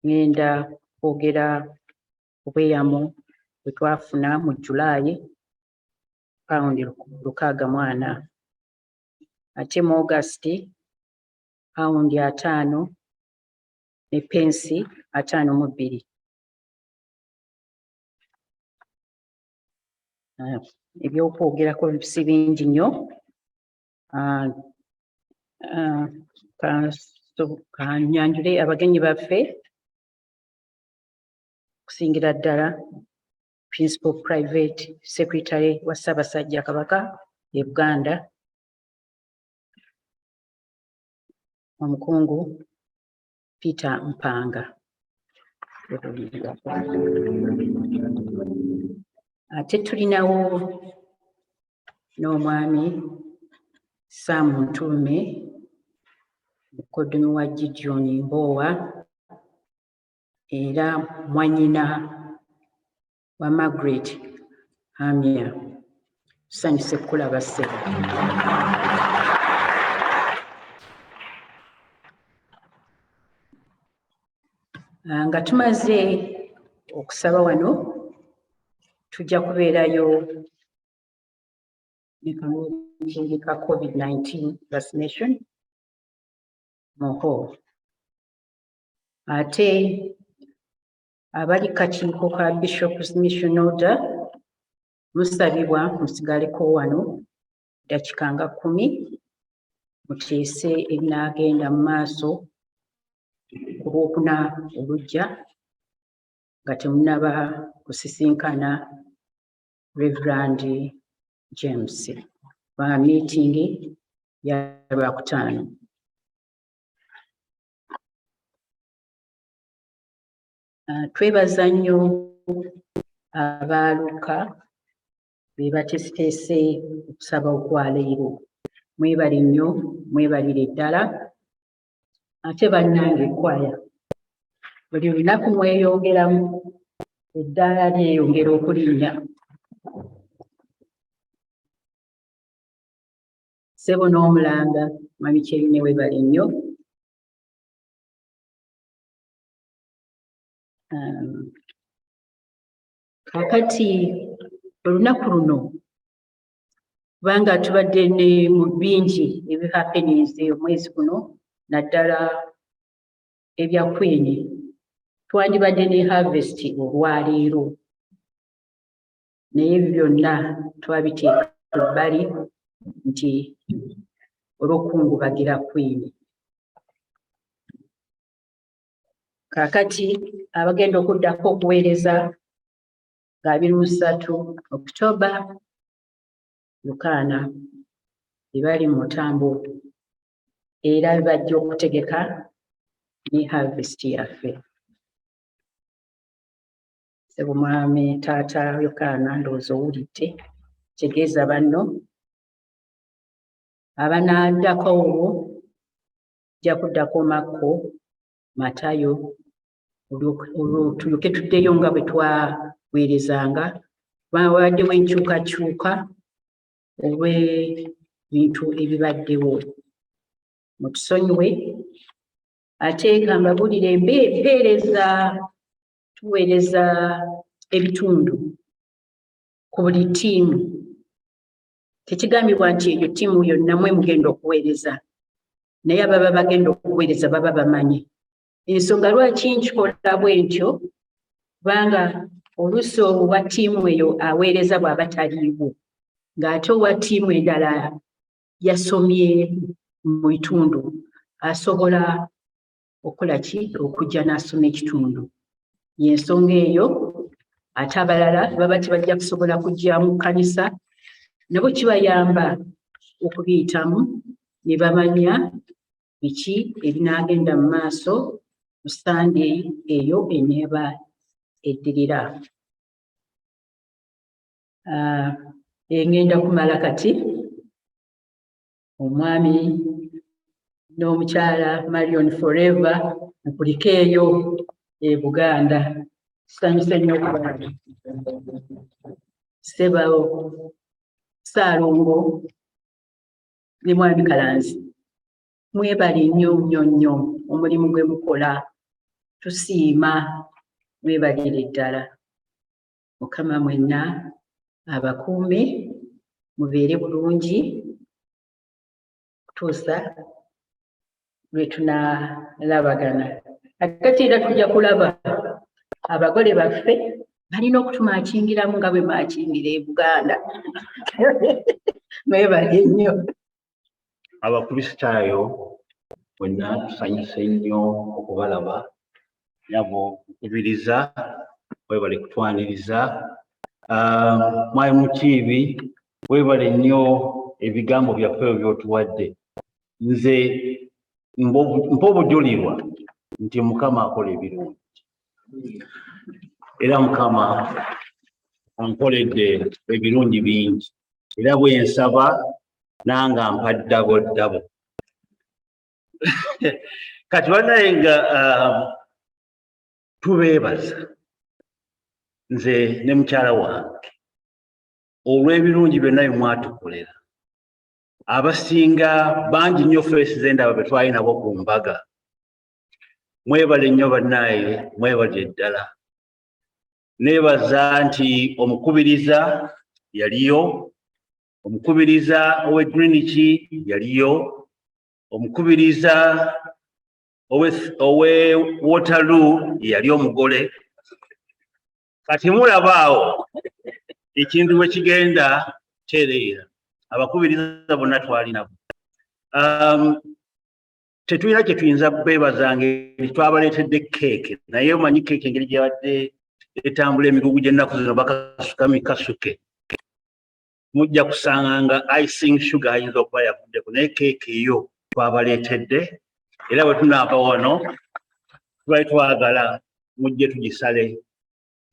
ngenda kwogera obweyamo bwe twafuna mu Julaayi paundi 640, ate mu Augusiti paundi 5 ne pensi 52. Ebyokwogerako si bingi nnyo. Kanyanjule abagenyi baffe okusingira ddala Principal Private Secretary wa Ssaabasajja Kabaka e Buganda, Omukungu Peter Mpanga. Ate tulinawo n'omwami Sam Ntume, mukoddomi wa Gideon Mbowa era mwannyina wa Margaret Hamya. Tusanyuse kulaba ssebo. Nga tumaze okusaba wano, tujja kubeerayo ne kamukingi ka COVID-19 vaccination mu hall. Ate abali kakiiko ka Bishop's Mission Order musabibwa musigaleko wano dakika nga 10 muteese ebinaagenda mu maaso ku Lwokuna olujja nga temunnaba kusisinkana Reverend James ba meeting ya Lwakutaano. Twebaza nnyo abaaluka be bateeseteese okusaba okwaleero. Mwebale nnyo, mwebalire ddala. Ate bannange ekwaya, buli lunaku mweyongeramu, eddaala lyeyongera okulinnya. Ssebo n'Omulanga, Mami Kyerine weebale nnyo. Kakati olunaku luno kubanga tubadde ne mu bingi ebihappeninze omwezi guno, naddala ebya Queen, twandibadde ne harvest olwaleero, naye byonna twabiteeka ebbali nti olw'okukungubagira Queen. Kakati abagenda okuddako okuweereza nga 23 Oktoba Lukana ebali mu ntambo era bajja okutegeka ne harvest yaffe. Ssebo mwami taata Lukana ndowooza owulidde, tegeeza banno abanaddako olwo jja kuddako Makko, Matayo, olwo tulyoke tuddeyo nga bwe twaweerezanga. Bawaddewo enkyukakyuka olw'ebintu ebibaddewo. Mutusonyiwe ate nga mbabuulira empeereza tuweereza ebitundu ku buli ttiimu. Tekigambibwa nti eyo ttiimu yonna mwe mugenda okuweereza, naye ababa bagenda okuweereza baba bamanyi. Ensonga lwaki nkikola bwe ntyo, kubanga oluusi owa ttiimu eyo aweereza bw'aba taliiwo, ng'ate owa ttiimu endala yasomye mu bitundu, asobola okukola ki? Okujja n'asoma ekitundu. Y'ensonga eyo ate abalala baba tebajja kusobola kujja mu kkanisa, nabo kibayamba okubiyitamu ne bamanya biki ebinaagenda mu maaso mu Sande eyo eneeba eddirira. Engenda kumala kati omwami n'omukyala Marion Forever nkuliko eyo e Buganda. Tusanyuse nnyo okubalaba. Ssebao Ssaalongo ne mwami Kalanzi, mwebale nnyo nnyo nnyo omulimu gwe mukola, tusiima, mwebalire ddala. Mukama mwenna abakuume, mubeere bulungi kutuusa lwe tunaalabagana. Ate era tujja kulaba abagole baffe balina okutumaakingiramu nga bwe maakingira e Buganda. Mwebale nnyo.
Abakristaayo bwenna tusanyuse nnyo okubalaba, nabo nkubiriza webale kutwaniriza. Mwami Mukiibi, webale nnyo ebigambo byaffe by'otuwadde. Nze mpa obujulirwa nti Mukama akola ebirungi, era Mukama ankoledde ebirungi bingi, era bwensaba nange ampa ddabo. Kati banaye nga tubeebaza nze ne mukyala wange olw'ebirungi byonna bye mwatukolera. Abasinga bangi nnyo feesi z'endaba be twali nabo ku mbaga. Mwebale nnyo bannaye, mwebale ddala. Neebaza nti omukubiriza yaliyo, omukubiriza ow'e Greenwich yaliyo, omukubiriza ow'e Waterloo yali omugole. Kati mulabaawo ekintu bwe kigenda tereera. Abakubiriza bonna twali nabo. Tetulina kye tuyinza beebazanga eri twabaleetedde keeke, naye omanyi keeke engeri gy'abadde etambula emigugu gy'ennaku zino bakasuka mikasuke. Mujja kusanga nga icing sugar ayinza okuba yavuddeko, naye keeke eyo twabaleetedde, era bwe tunaava wano twali twagala mujje tugisale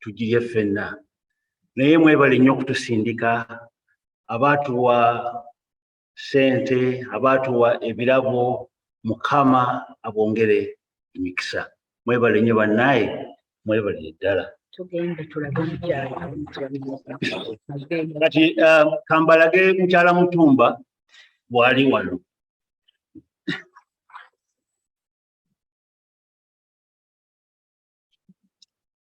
tugirye ffenna. Naye mwebale nnyo okutusindika, abaatuwa ssente, abaatuwa ebirabo, Mukama abongere emikisa. Mwebale nnyo bannaye, mwebale ddala.
Tugenda tulabe mukyala.
Kati kambalage mukyala Mutumba bw'ali wano.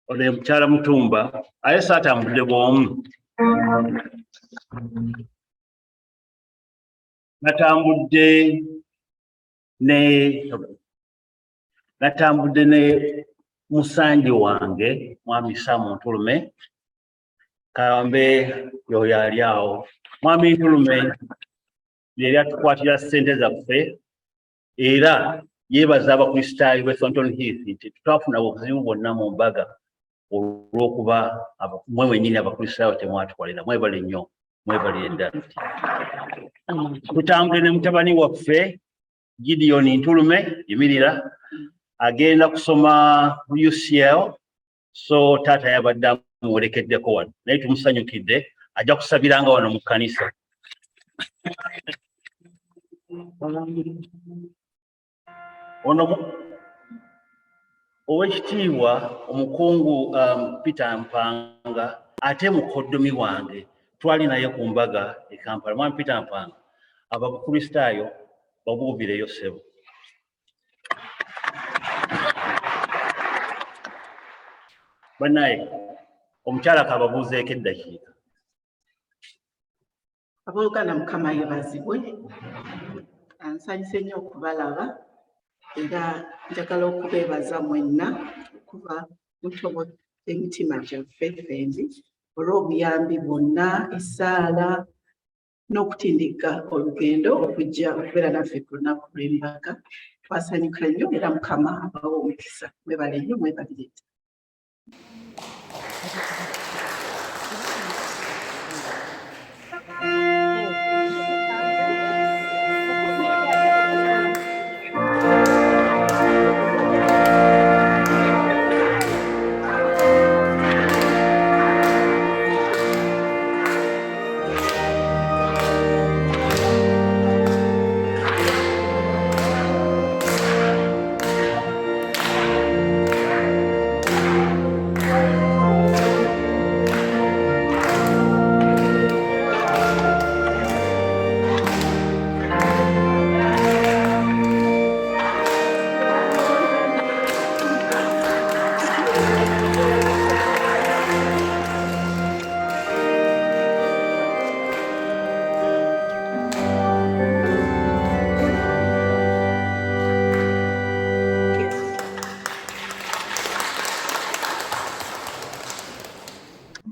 Ole mukyala Mutumba aye saatambudde bw'omu. Natambudde ne musanji wange mwami Samu Ntulume, kambe yoyo ali awo. Mwami Ntulume yali atukwatira ssente zaffe, era yeebaza abakristaayo b'e Thornton Heath nti tutafuna obuzibu bwonna mu mbaga olw'okuba mmwe mwennyini abakristaayo temwatukolera. Mwebale nnyo, mwebale ddala. Tutambule ne mutabani waffe Gideon Ntulume yimirira, agenda kusoma UCL, so taata yabadde amuwerekeddeko wano, naye tumusanyukidde, ajja kusabiranga wano mu kkanisa. Owekitiibwa omukungu Peter Mpanga ate mukoddomi wange twali naye ku mbaga e Kampala. Mwami Peter Mpanga, abakristaayo babuubireyo ssebo. Bannaye omukyala kababuuzeeko eddakiika.
Abooluganda Mukama yeebazibwe. Nsanyuse nnyo okubalaba era njagala okubeebaza mwenna okuva mu ntobo z'emitima gyaffe ffembi olw'obuyambi bwonna, essaala n'okutindika olugendo okujja okubeera naffe ku lunaku lw'embaga. Twasanyuka nnyo era Mukama abawa omukisa. Mwebale nnyo, mwebalire.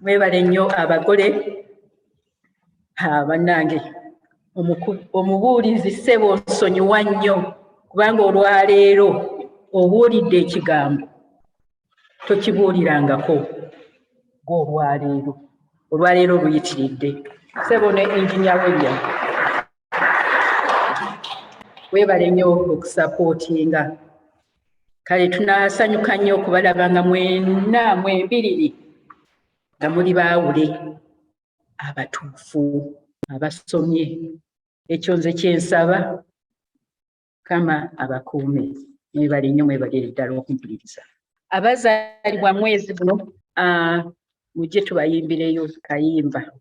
Mwebale nnyo abagole. Bannange omubuulizi ssebo nsonyiwa nnyo kubanga olwaleero obuulidde ekigambo tokibuulirangako olwaleero luyitiridde. Ssebo ne engineer William, weebale nnyo okusapootinga. Kale tunasanyuka nnyo okubalaba nga mwenna mwembiriri nga muli baawule abatuufu abasomye. Ekyo nze kyensaba, Kama abakuume. Mwebale nnyo, mwebalire ddala okumpuliriza. Abazaalibwa mwezi guno mujje tubayimbireyo kayimba.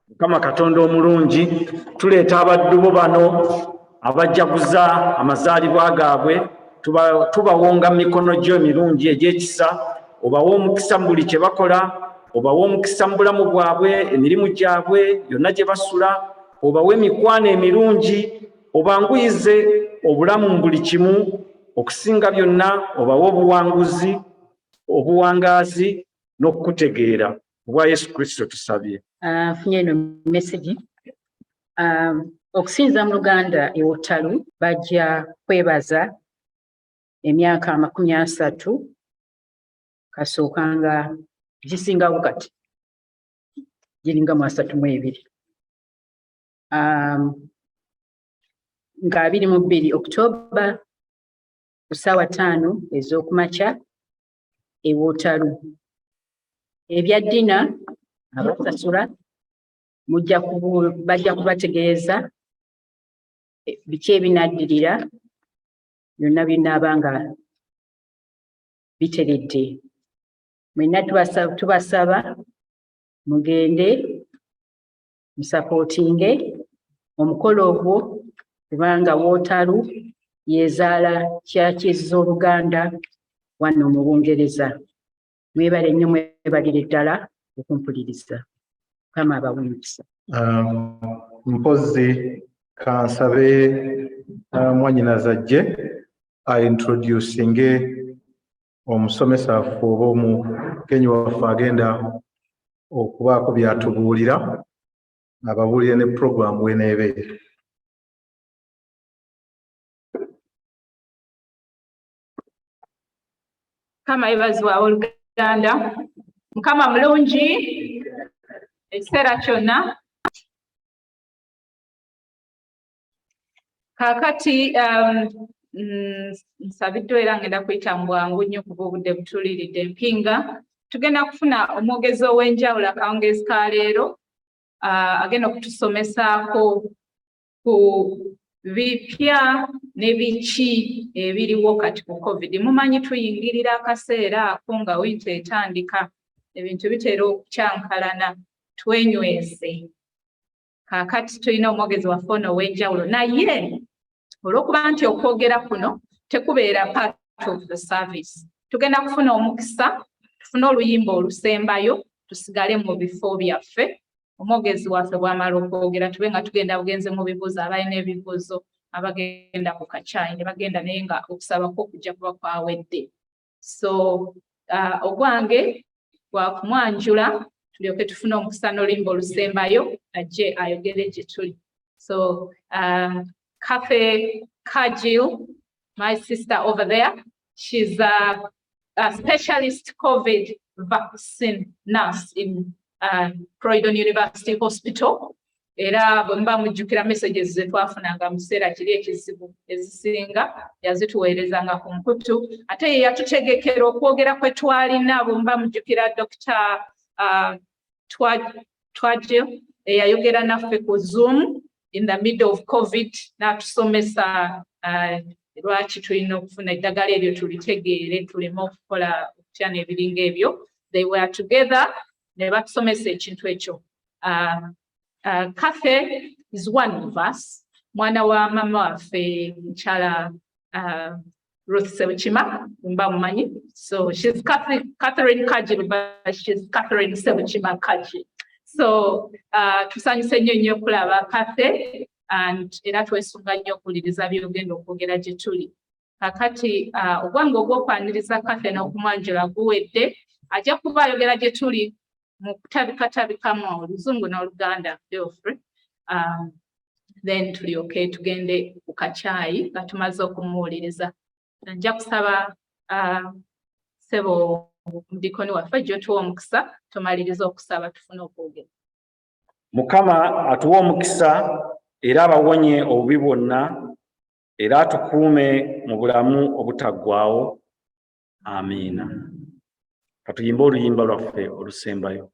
Mukama Katonda omulungi, tuleeta abaddu bo bano abajaguza amazaalibwa gaabwe, tubawonga mu mikono gyo emirungi egy'ekisa. Obawa omukisa mu buli kye bakola, obawa omukisa mu bulamu bwabwe, emirimu gyabwe yonna gye basula, obawa emikwano emirungi, obanguyize obulamu mu buli kimu. Okusinga byonna obawa obuwanguzi, obuwangaazi n'okutegeera. Obwa Yesu Kristo tusabye.
Nfunye eno message. Okusinza mu Luganda ew'Ottalu bajja kwebaza emyaka 30 kasooka nga gisingawo kati giringa 32. Nga 22 Oktoba ku ssaawa 5 ez'okumakya ew'Ottalu. Ebya ddina abasasula bajja kubategeeza biki ebinaddirira byonna binaaba nga biteredde. Mwenna tubasaba mugende musapootinge omukolo ogwo kubanga w'Ottalu yezaala kyaki z'Oluganda wano mu Bungereza. Mwebale nnyo, mwebalire ddala okumpuliriza. Kama abawunyisa.
Mpozi kansabe mwanyinaza ajje introducinge omusomesa waffe oba omugenyi waffe agenda okubaako byatubuulira, ababuulire ne program weneebeere.
Mukama yebazibwe Luganda. Mukama mulungi ekiseera kyonna. Kaakati nsabiddwa era ngenda kuyita mu bwangu nnyo kuba obudde butuliridde mpinga. Tugenda kufuna omwogezi ow'enjawulo akawungezi ka leero agenda okutusomesaako ku bipya ne biki ebiriwo kati ku COVID. Mumanyi tuyingirira akaseera ako nga winta etandika, ebintu bitera okukyankalana, twenywese. Kaakati tulina omwogezi waffe ono ow'enjawulo, naye olw'okuba nti okwogera kuno tekubeera part of the service. Tugenda kufuna omukisa, tufune oluyimba olusembayo, tusigale mu bifo byaffe. Omwogezi waffe bw'amala okwogera tube nga tugenda bugenze mu bibuuzo, abalina ebibuuzo abagenda ku kacaayi ne bagenda naye nga okusaba kwo kujja kuba kwawedde. So ogwange gwa kumwanjula tulyoke tufune omukisa n'oluyimba olusembayo ajje ayogere gye tuli. So Cafe Kajil, my sister over there, she's a specialist COVID vaccine nurse in Croydon University Hospital. Era bwemba mujjukira messages ze twafunanga mu kiseera kiri ekizibu ezisinga yazituweerezanga ku nkutu, ate ye yatutegekera okwogera kwe twalina. Bwemba mujjukira Dr. Twajil eyayogera naffe ku Zoom in the middle of COVID n'atusomesa lwaki tulina okufuna eddagala eryo tulitegeere tuleme okukola okutya n'ebiringa ebyo. They were together ne batusomesa ekintu ekyo. Cafe is one of us. Mwana wa mama waffe mukyala Ruth Sebuchima, mba mumanyi. So she's Catherine Kaji, but she's Catherine Sebuchima Kaji. So tusanyuse nnyo okulaba Cafe and era twesunga nnyo okuwuliriza byogenda okwogera gye tuli. Kakati ogwange ogw'okwaniriza Cafe n'okumwanjula guwedde, ajja kuba ayogera gye tuli mu kutabikatabikamu Oluzungu n'Oluganda, feel free. Then tulyoke tugende ku kacaayi nga tumaze okumuwuliriza. Nja kusaba ssebo mudikoni waffe gy'otuwa omukisa tumaliriza okusaba tufune okwogera.
Mukama atuwa omukisa era abawonye obubi bwonna era atukuume mu bulamu obutaggwaawo. Amiina. Katuyimbe oluyimba lwaffe olusembayo.